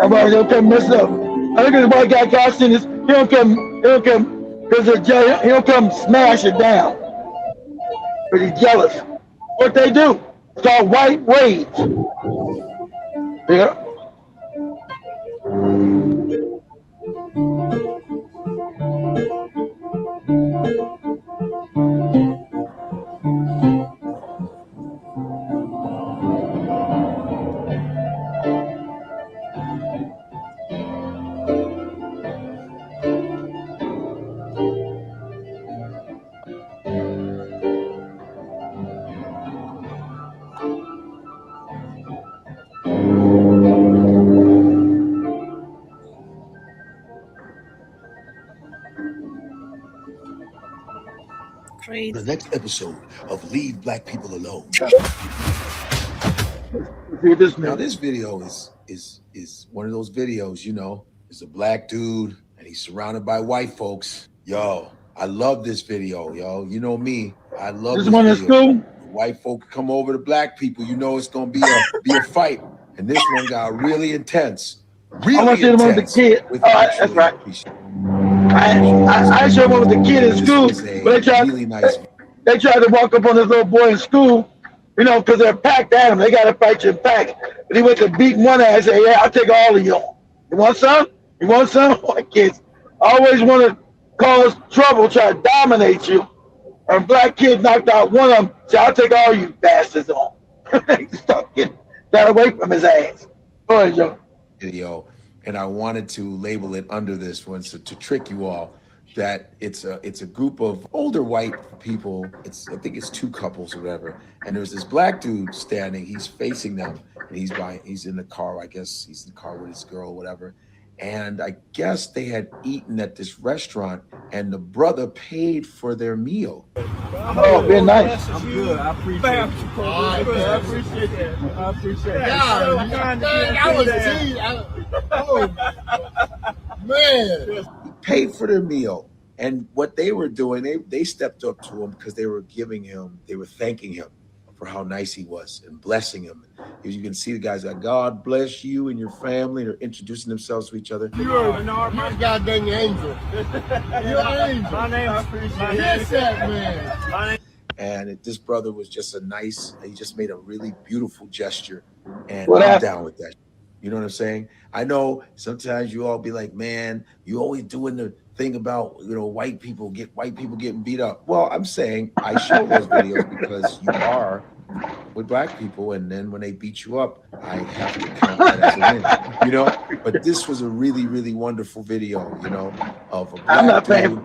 Everybody don't come mess up. I look at the white guy casting this. He don't come because he don't come smash it down. But he's jealous. What they do? It's called white rage. Yeah. The next episode of Leave Black People Alone. Now this video is one of those videos, you know, it's a black dude and he's surrounded by white folks. Yo, I love this video, yo. You know me, I love this one is cool. White folk come over to black people, you know it's gonna be a fight. And this one got really intense. Really I want to see the one with the kid. Oh, that's right. I showed one with the kid in school, but they tried to walk up on this little boy in school, you know, because they're packed at him. They got to fight you pack. But he went to beat one ass and said, yeah, I'll take all of you. You want some? You want some? White kids always want to cause trouble, try to dominate you. And black kid knocked out one of them, said, I'll take all you bastards on. Got away from his ass. Go ahead, Joe. Video, and I wanted to label it under this one so to trick you all that it's a group of older white people. I think it's two couples or whatever, and there's this black dude standing. He's facing them, and he's in the car. I guess he's in the car with his girl or whatever, and I guess they had eaten at this restaurant, and the brother paid for their meal. Oh, very nice. I'm good. I appreciate it. I appreciate that. I appreciate it. Man, he paid for their meal, and what they were doing, they stepped up to him because they were thanking him for how nice he was and blessing him. As you can see, the guys like, God bless you and your family. They're introducing themselves to each other. You're my goddamn angel. You're an angel. My name, I appreciate it. Man. And this brother was just he just made a really beautiful gesture, and What I'm happened? down with that. You know what I'm saying? I know sometimes you all be like, man, you always doing the thing about, white people getting beat up. Well, I'm saying I show those videos because you are with black people, and then when they beat you up, I have to count that as a win. But this was a really, really wonderful video, of a black I'm not paying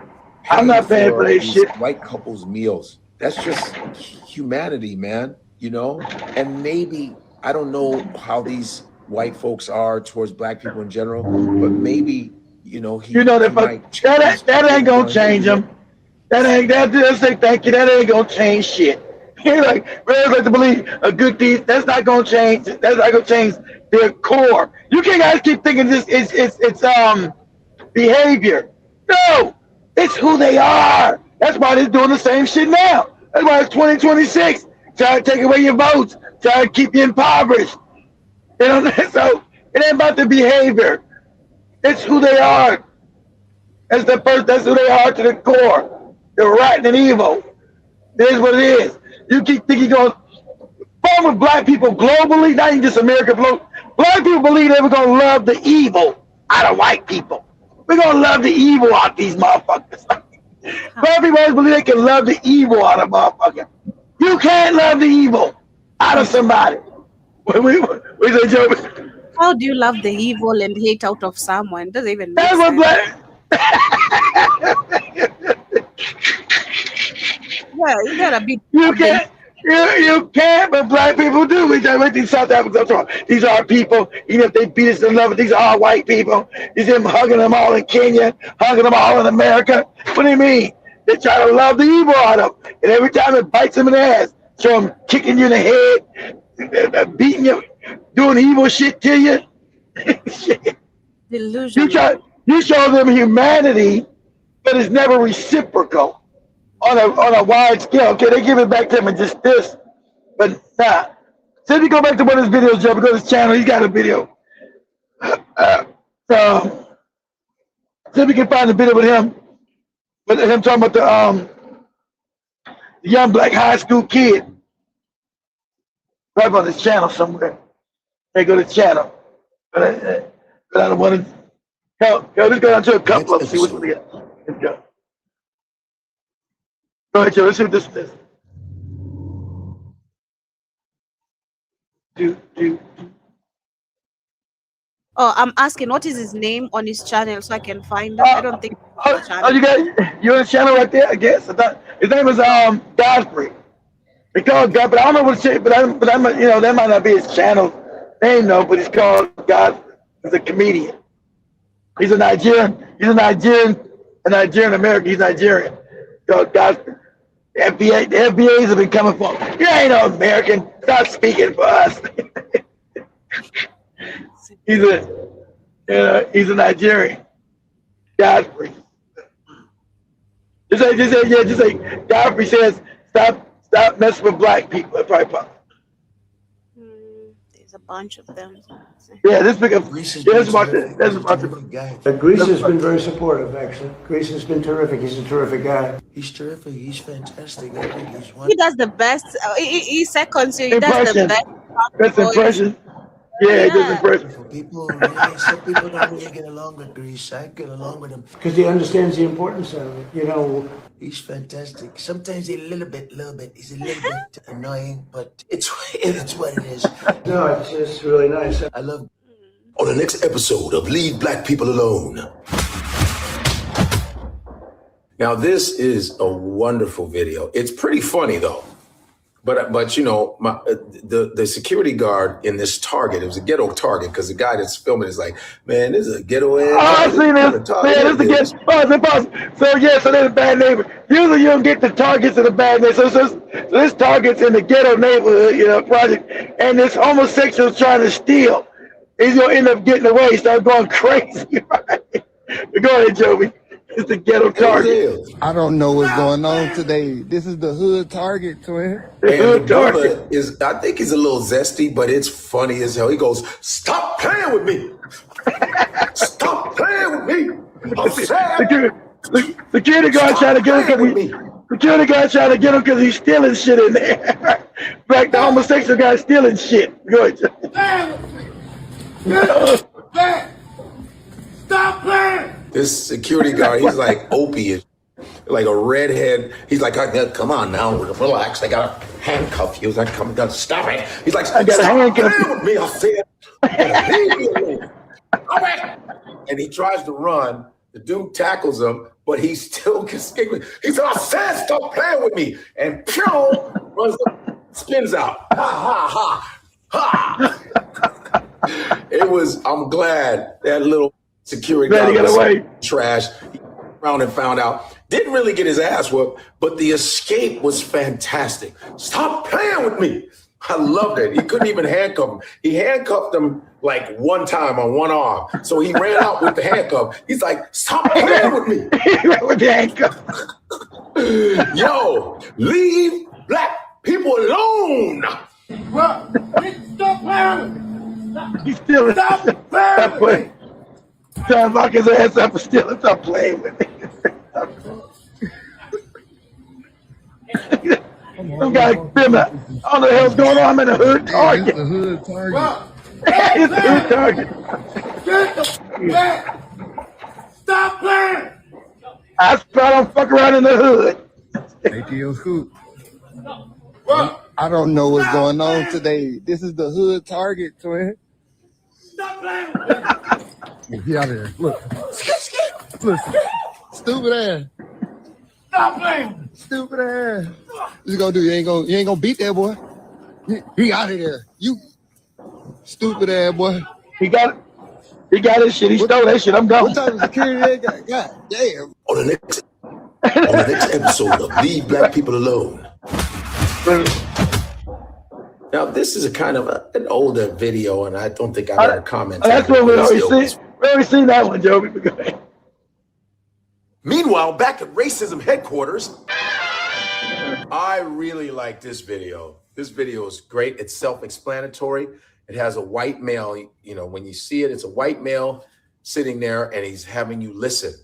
for that these shit. white couples' meals. That's just humanity, man, and maybe, I don't know how these white folks are towards black people in general, but maybe, that ain't gonna change them. Just say thank you. That ain't gonna change shit. Like, like to believe a good deed. That's not gonna change. That's not gonna change their core. You can't guys keep thinking this it's behavior. No, it's who they are. That's why they're doing the same shit now. That's why it's 2026. Trying to take away your votes. Trying to keep you impoverished. So it ain't about the behavior. It's who they are. That's who they are to the core. They're rotten and evil. It is what it is. You keep thinking with black people globally, not even just America. Black people believe they were gonna love the evil out of white people. We're gonna love the evil out these motherfuckers. Black people always believe they can love the evil out of motherfuckers. You can't love the evil out of somebody. We say, Joe. How do you love the evil and hate out of someone? Doesn't even make That's what sense. Yeah, you gotta be. You can't, but black people do. We went to South Africa. These are our people. Even if they beat us in love, these are our white people. You see them hugging them all in Kenya, hugging them all in America. What do you mean? They try to love the evil out of them, and every time it bites them in the ass, show them kicking you in the head, beating you, doing evil shit to you. Delusion. You show them humanity, but it's never reciprocal on a wide scale. Okay, they give it back to him in just this, but nah. So if you go back to one of his videos, Joe, go to his channel, he's got a video. So if you can find a video with him talking about the young black high school kid. Right on his channel somewhere. Hey, go to the channel. But I don't want to. Let's go down to a couple of them, see which one we get. Let's go. Go ahead, Joe. Let's see what this is. Oh, I'm asking, what is his name on his channel so I can find him? I don't think. You're on the channel right there, I guess. His name is Godfrey. They call it God, but I don't know what it's. But I'm, that might not be his channel name though. But he's called Godfrey. He's a comedian. He's a Nigerian. He's a Nigerian American. He's Nigerian. Called Godfrey. The FBAs have been coming for him. You ain't no American. Stop speaking for us. He's a Nigerian. Godfrey. Just say Godfrey says stop messing with black people. That's probably possible. There's a bunch of them. Yeah, this big of Greece has been very supportive, actually. Greece has been terrific. He's a terrific guy. He's terrific. He's fantastic. I think he's He does the best. He's second, so he does the best. Best impression. Yeah, he does impression. Some people don't really get along with Greece. I get along with him because he understands the importance of it. He's fantastic. Sometimes he's a little bit, he's a little bit annoying, but it's what it is. No, it's really nice. I love. On the next episode of Leave Black People Alone. Now, this is a wonderful video. It's pretty funny, though. But you know, the security guard in this Target, it was a ghetto Target, because the guy that's filming is like, man, this is a ghetto ass. Oh, I've seen this. Man, this is a ghetto. So yeah, so there's a bad neighbor. Usually you don't get the Targets in the bad neighborhood. So this Target's in the ghetto neighborhood, you know, project, and this homosexual's trying to steal. He's gonna end up getting away. Start going crazy. Right? Go ahead, Joey. It's the ghetto Target. I don't know what's going on today. This is the hood Target, twin. And the brother is, I think he's a little zesty, but it's funny as hell. He goes, "Stop playing with me! Stop playing with me! I'm sad." Security guard trying to get him because he's stealing shit in there. Like the homosexual guy stealing shit. Go ahead. Stop playing! This security guard, he's like opiate, like a redhead. He's like, "Come on now, relax. I gotta handcuff you." He's like, "Come on, stop it." He's like, "I gotta handcuff you with me." I said, "Leave me alone." All right. And he tries to run. The dude tackles him, but he's still escaping. He said, "I said, stop playing with me." And pew, runs up, spins out. Ha ha ha ha. It was. I'm glad that little security guard was trash. He around and found out. Didn't really get his ass whooped, but the escape was fantastic. "Stop playing with me." I loved it. He couldn't even handcuff him. He handcuffed him like one time on one arm. So he ran out with the handcuff. He's like, "Stop playing with me." With the handcuff. Yo, leave black people alone. Well, stop playing with me. He's stealing. Stop playing with me. Trying to lock his ass up for stealing. Stop playing with me. Some guy film that. All the hell's going on? I'm in the hood Target. It's the hood Target. It's the hood Target. Get the back. Stop playing. I don't fuck around in the hood. ATO Scoop. I don't know what's going on today. This is the hood Target, twin. Stop playing with me. Get out of here. Look. Listen. Stupid ass. Stop playing. Stupid ass. What you gonna do? You ain't gonna beat that boy. He out of there. You stupid ass boy. He got his shit. He stole that shit. I'm gone. What type of security they got? God damn. On the next episode of Leave Black People Alone. Now, this is a kind of an older video, and I don't think I've ever commented. That's what we already seen. We already seen that one, Joey. Go ahead. Meanwhile, back at racism headquarters, I really like this video. This video is great. It's self-explanatory. It has a white male, you know, when you see it, it's a white male sitting there and he's having you listen.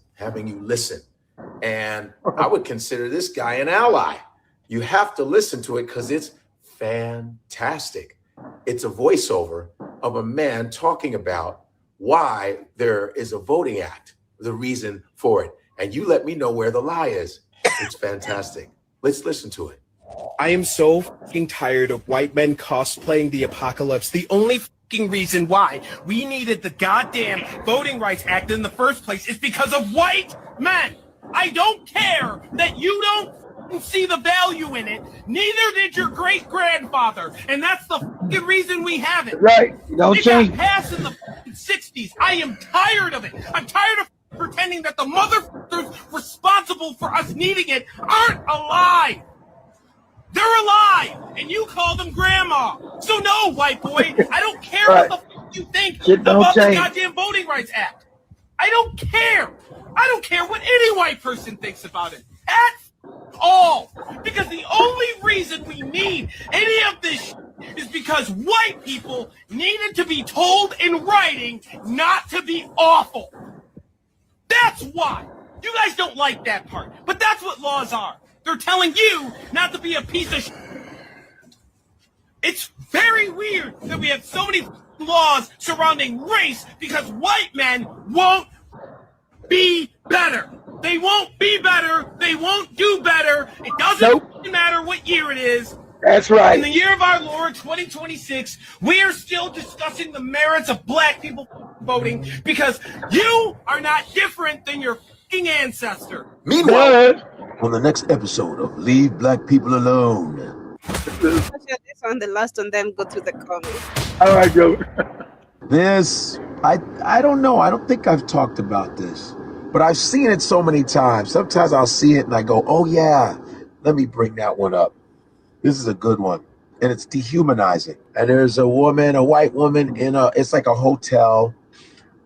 And I would consider this guy an ally. You have to listen to it because it's fantastic. It's a voiceover of a man talking about why there is a voting act, the reason for it. And you let me know where the lie is. It's fantastic. Let's listen to it. I am so fucking tired of white men cosplaying the apocalypse. The only fucking reason why we needed the goddamn Voting Rights Act in the first place is because of white men. I don't care that you don't see the value in it. Neither did your great-grandfather. And that's the fucking reason we have it. Right. Don't change. It got passed in the fucking 60s. I am tired of it. I'm tired of pretending that the motherfuckers responsible for us needing it aren't alive. They're alive, and you call them grandma. So no, white boy, I don't care what the fuck you think about the goddamn Voting Rights Act. I don't care. I don't care what any white person thinks about it at all. Because the only reason we need any of this shit is because white people needed to be told in writing not to be awful. That's why. You guys don't like that part, but that's what laws are. They're telling you not to be a piece of shit. It's very weird that we have so many laws surrounding race because white men won't be better. They won't be better. They won't do better. It doesn't matter what year it is. That's right. In the year of our Lord, 2026, we are still discussing the merits of black people voting because you are not different than your fucking ancestor. Meanwhile, on the next episode of Leave Black People Alone. This one, the last one, then go through the comments. All right, Joe. This, I don't know. I don't think I've talked about this, but I've seen it so many times. Sometimes I'll see it and I go, oh yeah, let me bring that one up. This is a good one. And it's dehumanizing. And there's a woman, a white woman it's like a hotel.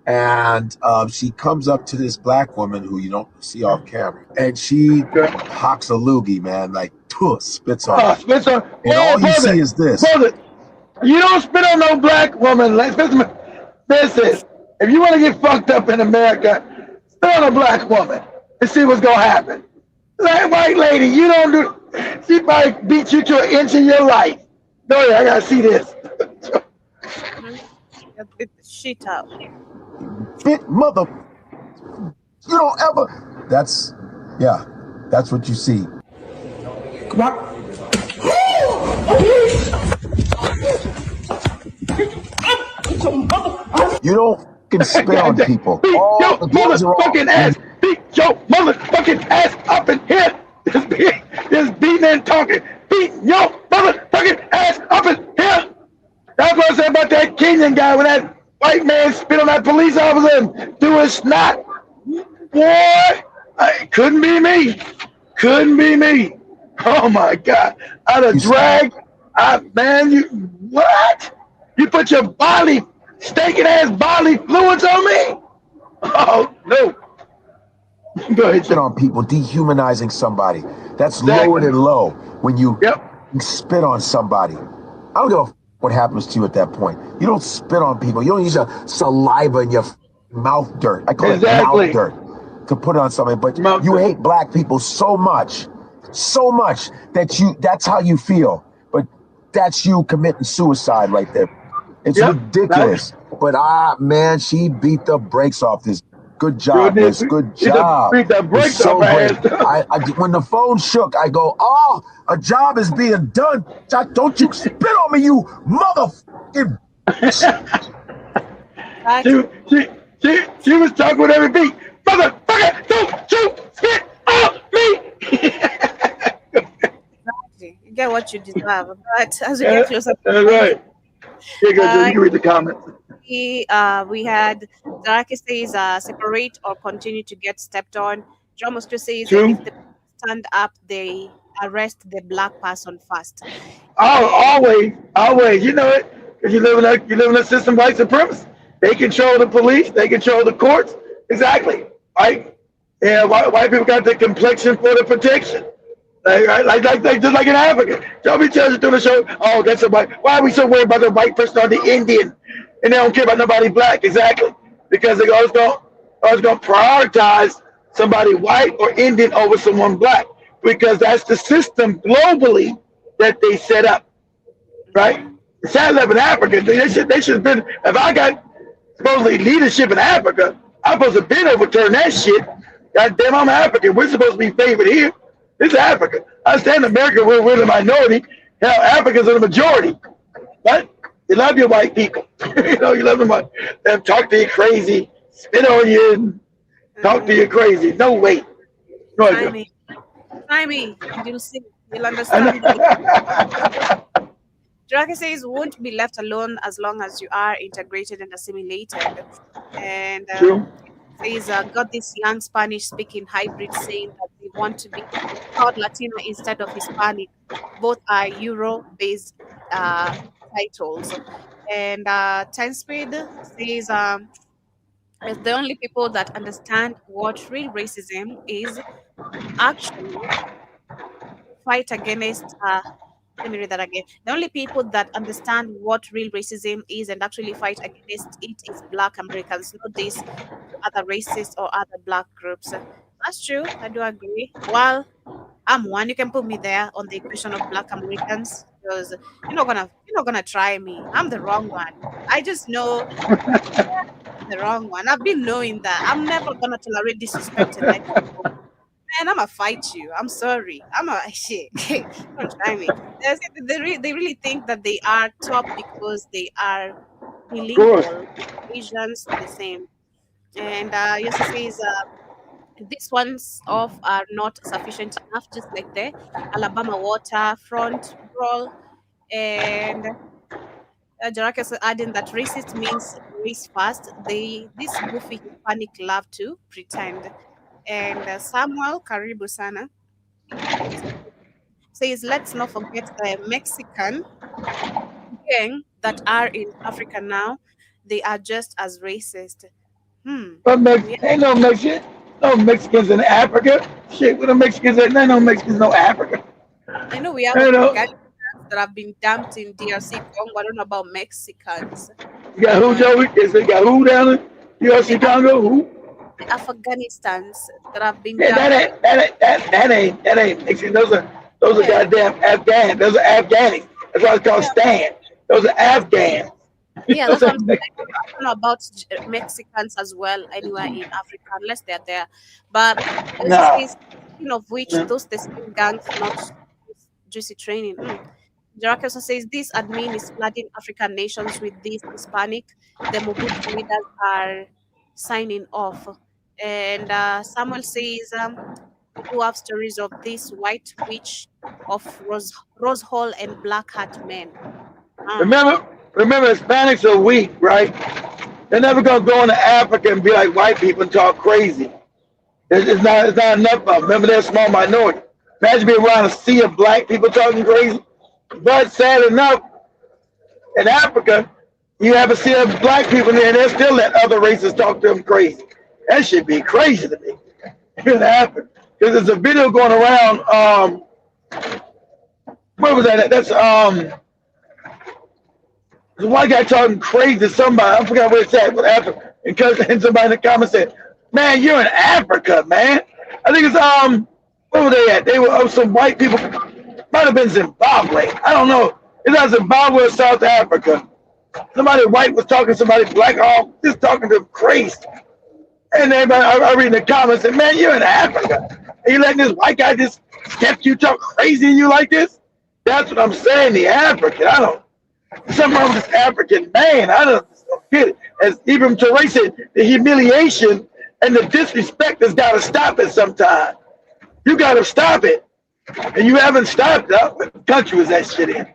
And she comes up to this black woman who you don't see off camera. And she hocks a loogie, man, like spits on her. Spits on. And all you see is this. Brother, you don't spit on no black woman. Listen, if you want to get fucked up in America, spit on a black woman and see what's going to happen. That white lady, you don't do. She might beat you to an inch of your life. No, I got to see this. Beat the shit out. Fit mother. You don't ever. That's what you see. Come on. You don't fucking spit on people. Beat your motherfucking ass. Beat your motherfucking ass up in here. Just beating and talking. Beat your motherfucking ass up in here. That's what I said about that Kenyan guy when that white man spit on that police officer and threw his snot. Boy, couldn't be me. Couldn't be me. Oh my God. I'd have dragged. Man, you what? You put your stinking ass bodily fluids on me? Oh no. Go ahead. Spit on people, dehumanizing somebody. That's lower than low when you spit on somebody. I don't give a what happens to you at that point. You don't spit on people. You don't use your saliva in your mouth dirt. I call it mouth dirt to put on somebody. But you hate black people so much that that's how you feel. But that's you committing suicide right there. It's ridiculous. But man, she beat the brakes off this. Good job, miss. Good job. Beat the brakes so off her great. ass. When the phone shook, I go, oh, a job is being done. Don't you spit on me, you motherfucking. She was talking with every beat. Motherfucker, don't you spit on me. You get what you deserve. But as we get closer, that's right. You can read the comments. We had Darky says separate or continue to get stepped on. John Moscow says if they stand up, they arrest the black person first. Oh, always. You know it. Because you live in a system of white supremacy. They control the police. They control the courts. Exactly. Right? Yeah. White people got the complexion for the protection. Like just like in Africa. Don't be judging through the show. Oh, that's a white. Why are we so worried about the white person or the Indian? And they don't care about nobody black, exactly, because they're always going to prioritize somebody white or Indian over someone black, because that's the system globally that they set up, right? It's sad enough in Africa. They should have been. If I got supposedly leadership in Africa, I'm supposed to have been overturned that shit. God damn, I'm African. We're supposed to be favored here. This is Africa. I understand America. We're the minority. Hell, Africans are the majority, right? You love your white people. You love them talk to you crazy, spit on you, and talk to you crazy. No way. Try me. You'll see. You'll understand. Drake says won't be left alone as long as you are integrated and assimilated. And says got this young Spanish-speaking hybrid saying that they want to be called Latino instead of Hispanic. Both are Euro-based titles. And 10 Speed says the only people that understand what real racism is actually fight against let me read that again. The only people that understand what real racism is and actually fight against it is Black Americans, not these other races or other Black groups. That's true. I do agree. Well, I'm one. You can put me there on the equation of Black Americans because you're not gonna try me. I'm the wrong one. I just know the wrong one. I've been knowing that. I'm never gonna tolerate disrespect to white people. Man, I'm gonna fight you. I'm sorry. Shit. Don't try me. They really think that they are top because they are bilingual. Asians the same. And Yossi says These ones off are not sufficient enough, just like the Alabama waterfront brawl. And Jarake is adding that racist means race first. This goofy Hispanic love to pretend. And Samuel Karibu Sana says, let's not forget the Mexican gang that are in Africa now. They are just as racist. But ain't no Mexicans in Africa. Shit, with the Mexicans, ain't no Mexicans no Africa. I know we have Africans that have been dumped in DRC Congo. I don't know about Mexicans. You got who, Joey? They got who down in DRC Congo? Who? The Afghanistans that have been dumped. That ain't Mexican. Those are goddamn Afghans. Those are Afghans. That's why it's called Stan. Those are Afghans. Yeah, that's what I'm saying. I don't know about Mexicans as well anywhere in Africa unless they're there. But speaking of which, those the same gangs, not juicy training. Jarake also says this admin is flooding African nations with these Hispanic. The Mobutu leaders are signing off. And Samuel says who have stories of this white witch of Rose Hall and Black Hat men. Remember, Hispanics are weak, right? They're never gonna go into Africa and be like white people and talk crazy. It's not enough of them. Remember, they're a small minority. Imagine being around a sea of black people talking crazy. But sad enough, in Africa, you have a sea of black people there, and they still let other races talk to them crazy. That should be crazy to me. In Africa, because there's a video going around. Where was that? That's there's one guy talking crazy to somebody. I forgot where it's at, but Africa. And somebody in the comments said, "Man, you're in Africa, man." I think it's where were they at? They were some white people. Might have been Zimbabwe. I don't know. It's not Zimbabwe or South Africa. Somebody white was talking to somebody black, just talking to them crazy. And everybody, I read in the comments, said, "Man, you're in Africa. And you letting this white guy just step you talk crazy in you like this?" That's what I'm saying. The African, I don't. Something wrong with this African man. I don't get it. As Ibram Traoré said, the humiliation and the disrespect has got to stop it sometime. You got to stop it. And you haven't stopped it. What country was that shit in?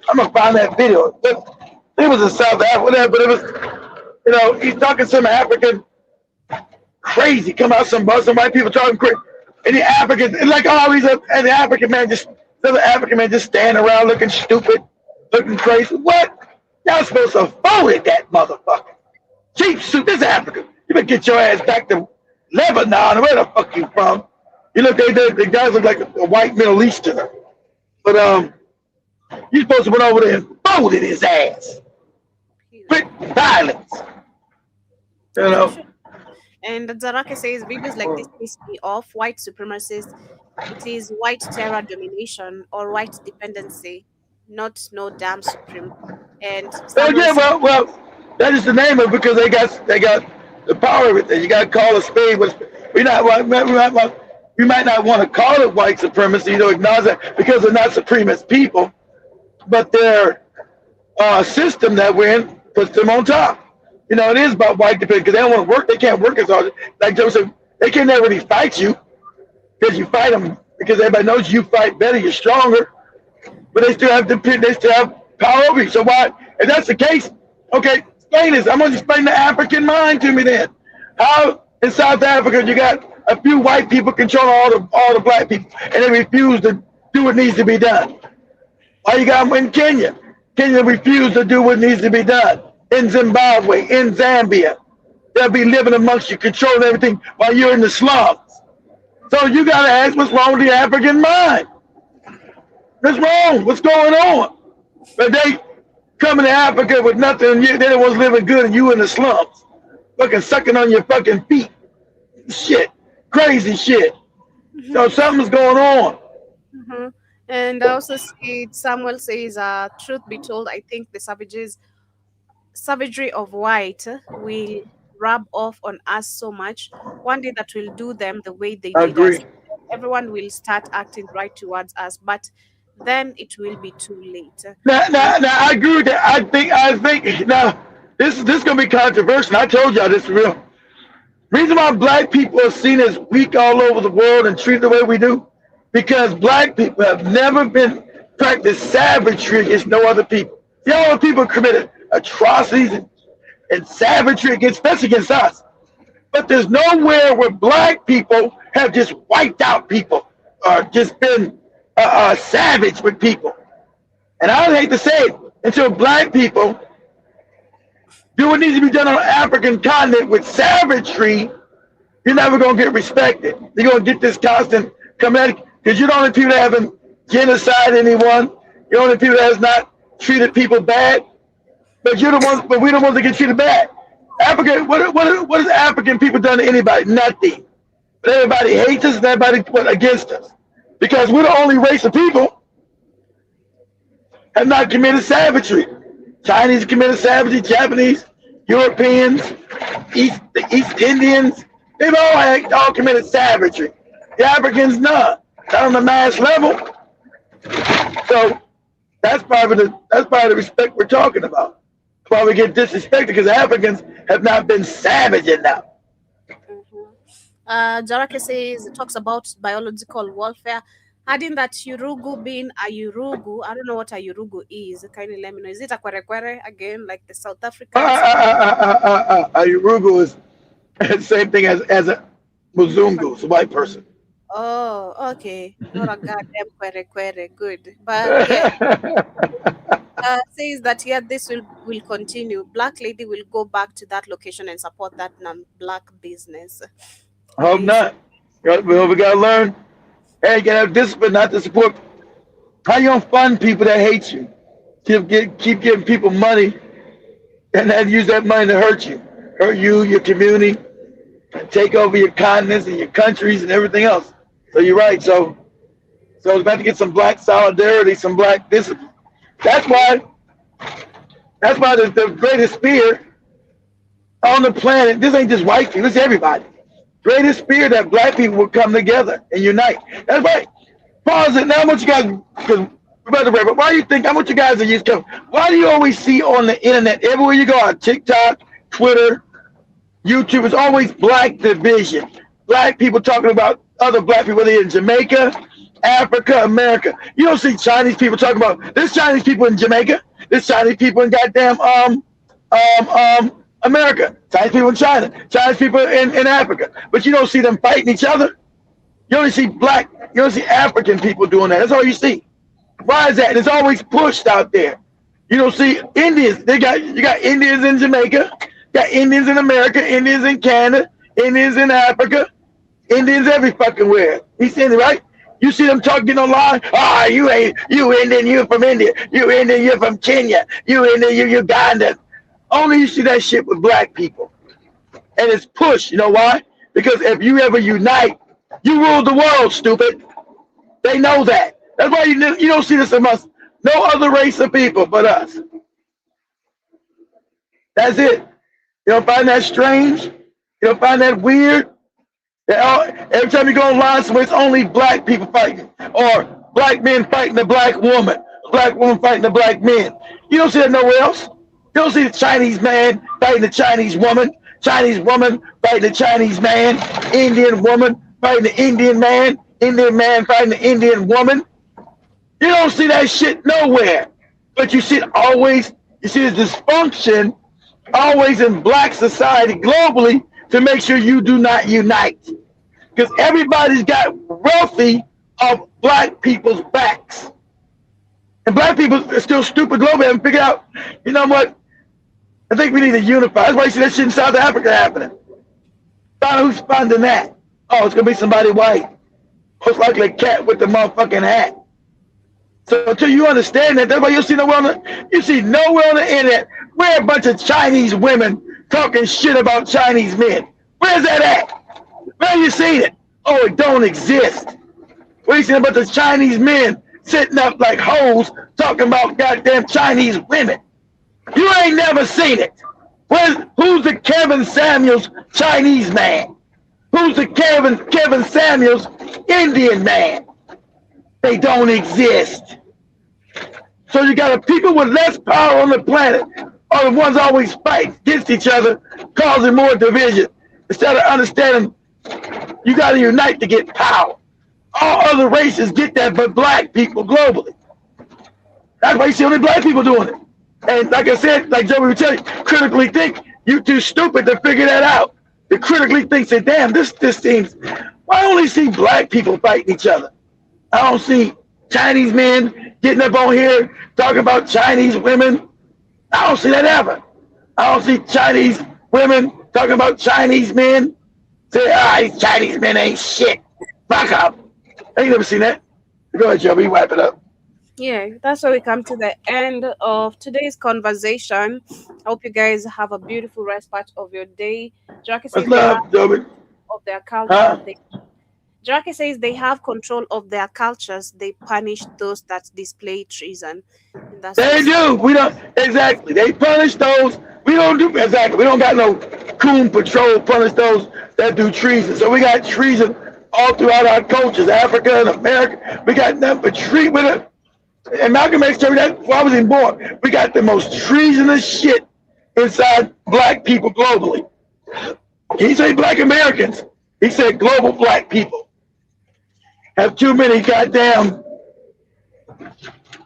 I'm going to find that video. It was in South Africa, whatever, but it was, he's talking some African crazy. Come out some white people talking crazy. And the African, like always, and the African man just standing around looking stupid. Looking crazy. What? Y'all supposed to vote that motherfucker. Cheap suit. This is Africa. You better get your ass back to Lebanon. Where the fuck you from? You look, the guys look like a white Middle Easterner. But you supposed to went over there and voted his ass. Quit violence. And Zarake says videos like this piss me off. White supremacists. It is white terror domination or white dependency. Not no damn supreme. And well, that is the name of it because they got the power of it. You got to call a spade. We might not want to call it white supremacy, acknowledge that because they're not supremacist people, but their system that we're in puts them on top. It is about white dependence because they don't want to work. They can't work as hard. Like Joe said, they can't really fight you because you fight them because everybody knows you fight better, you're stronger. But they still have power over you. So why, if that's the case, okay, explain this. I'm gonna explain the African mind to me then. How in South Africa you got a few white people controlling all the black people, and they refuse to do what needs to be done. Why you got them in Kenya? Kenya refused to do what needs to be done. In Zimbabwe, in Zambia, they'll be living amongst you, controlling everything while you're in the slums. So you gotta ask, what's wrong with the African mind? What's wrong? What's going on? But they coming to Africa with nothing, and they was living good, and you in the slums, fucking sucking on your fucking feet. Shit, crazy shit. So something's going on. And I also see Samuel says, truth be told, I think the savagery of white will rub off on us so much. One day that will do them the way they did us. Everyone will start acting right towards us, but then it will be too late. Now, I agree with that. I think now this is gonna be controversial. I told y'all this is real. Reason why black people are seen as weak all over the world and treated the way we do, because black people have never been practiced savagery against no other people. The other people committed atrocities and savagery against, especially against us. But there's nowhere where black people have just wiped out people or just been savage with people. And I hate to say it, until black people do what needs to be done on the African continent with savagery, you're never going to get respected. You're going to get this constant command, because you're the only people that haven't genocide anyone. You're the only people that has not treated people bad. But you're the ones. But we're the ones that get treated bad. Africa. What has African people done to anybody? Nothing. But everybody hates us and everybody against us, because we're the only race of people have not committed savagery. Chinese committed savagery. Japanese, Europeans, East Indians. They've all committed savagery. The Africans, none. Not on the mass level. So that's probably the respect we're talking about. That's why we get disrespected, because Africans have not been savage enough. Jarake says, it talks about biological warfare. Adding that Yurugu being a Yurugu, I don't know what a Yurugu is. Kindly let me know. Is it a Kwere again, like the South African? A Yurugu is the same thing as a Muzungu, it's a white person. Oh, okay. Not a goddamn Kwere. Good. But yeah. Says that this will continue. Black lady will go back to that location and support that non-black business. I hope not. We gotta learn. Hey, you gotta have discipline not to support. How you gonna fund people that hate you? Keep giving people money and then use that money to hurt you, your community, and take over your continents and your countries and everything else. So you're right. So it's about to get some black solidarity, some black discipline. That's why the greatest fear on the planet, this ain't just white people, this is everybody. Greatest fear that black people will come together and unite. That's right. Pause it. Now I want you guys, because Brother Ray, but why do you think, I want you guys to use cover. Why do you always see on the internet, everywhere you go, on TikTok, Twitter, YouTube, it's always black division. Black people talking about other black people, whether in Jamaica, Africa, America. You don't see Chinese people talking about, there's Chinese people in Jamaica, there's Chinese people in goddamn America, Chinese people in China, Chinese people in Africa. But you don't see them fighting each other. You only see you don't see African people doing that. That's all you see. Why is that? It's always pushed out there. You don't see Indians. You got Indians in Jamaica, got Indians in America, Indians in Canada, Indians in Africa, Indians every fucking where. You see it, right? You see them talking online. You Indian, you from India. You Indian, you're from Kenya. You Indian, you Uganda. Only you see that shit with black people. And it's pushed. You know why? Because if you ever unite, you rule the world, stupid. They know that. That's why you don't see this amongst no other race of people but us. That's it. You don't find that strange? You don't find that weird? Every time you go online somewhere, it's only black people fighting. Or black men fighting the black woman. Black woman fighting the black men. You don't see that nowhere else. You don't see the Chinese man fighting the Chinese woman fighting the Chinese man, Indian woman fighting the Indian man fighting the Indian woman. You don't see that shit nowhere. But you see this dysfunction always in black society globally to make sure you do not unite. Because everybody's got wealthy of black people's backs. And black people are still stupid globally and figure out, you know what? I think we need to unify. That's why you see that shit in South Africa happening. Find out who's funding that. Oh, it's going to be somebody white. Most likely a cat with the motherfucking hat. So until you understand that, that's why you see nowhere on the internet where a bunch of Chinese women talking shit about Chinese men. Where's that at? Where have you seen it? Oh, it don't exist. Where you seen a bunch of Chinese men sitting up like hoes talking about goddamn Chinese women? You ain't never seen it. Who's the Kevin Samuels Chinese man? Who's the Kevin Samuels Indian man? They don't exist. So you got people with less power on the planet are the ones always fighting against each other, causing more division. Instead of understanding, you got to unite to get power. All other races get that, but black people globally. That's why you see only black people doing it. And like I said, like Joey would tell you, critically think. You too stupid to figure that out. To critically think, say, damn, this seems. I only see black people fighting each other. I don't see Chinese men getting up on here talking about Chinese women. I don't see that ever. I don't see Chinese women talking about Chinese men. Say, these Chinese men ain't shit. Back up. I ain't never seen that. Go ahead, Joey, wipe it up. Yeah, that's where we come to the end of today's conversation. I hope you guys have a beautiful rest part of your day. Jackie says they have of their culture. Jackie says they have control of their cultures. They punish those that display treason. They do. We don't exactly. They punish those. We don't do exactly. We don't got no coon patrol punish those that do treason. So we got treason all throughout our cultures, Africa and America. We got nothing but treatment. And Malcolm X told me that before I was even born. We got the most treasonous shit inside black people globally. He said black Americans. He said global black people have too many goddamn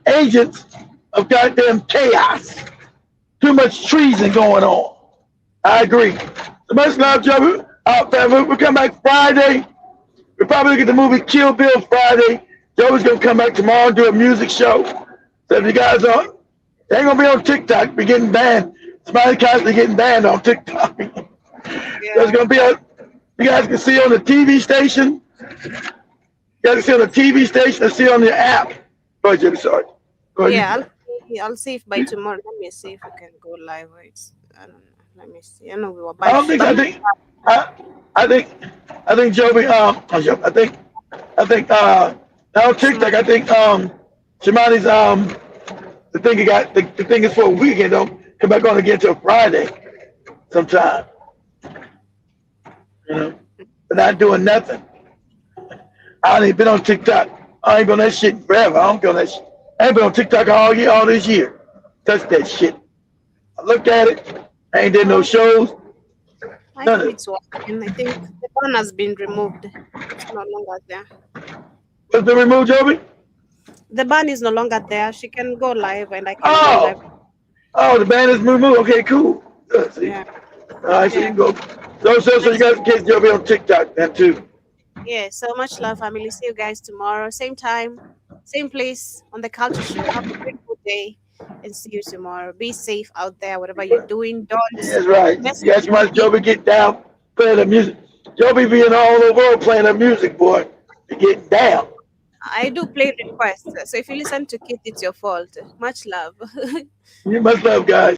agents of goddamn chaos. Too much treason going on. I agree. So much love, Joe. We'll come back Friday. We'll probably look at the movie Kill Bill Friday. Joey's gonna come back tomorrow and do a music show. So if you guys are, they ain't gonna be on TikTok. We're getting banned. Somebody constantly getting banned on TikTok. So it's gonna be on. You guys can see on the TV station. You guys can see on the TV station and see on the app. Go ahead, Jimmy. Sorry. Go ahead. Yeah, I'll see if by tomorrow. Let me see if we can go live. I don't know. Let me see. I know we were. I think Joey. I think. Now TikTok, I think Shamani's the thing is for a weekend. Don't come back on again till Friday sometime. You know, but not doing nothing. I ain't been on TikTok. I ain't been on that shit forever. I don't go on that shit. I ain't been on TikTok all this year. Touch that shit. I looked at it. I ain't did no shows. I think it's working. I think the ban has been removed. It's no longer there. What's been removed, Joby? The ban is no longer there. She can go live and I can go live. Oh, the ban is removed. Okay, cool. Good. See? Yeah. All right, so you can go. So you guys can catch Joby on TikTok then too. Yeah, so much love, family. See you guys tomorrow. Same time, same place on the Culture Show. Have a grateful day and see you tomorrow. Be safe out there, whatever you're doing. Don't. That's right. You guys watch Joby get down, playing the music. Joby being all over the world playing the music, boy. To get down. I do play requests. So if you listen to Kit, it's your fault. Much love. Much love, guys.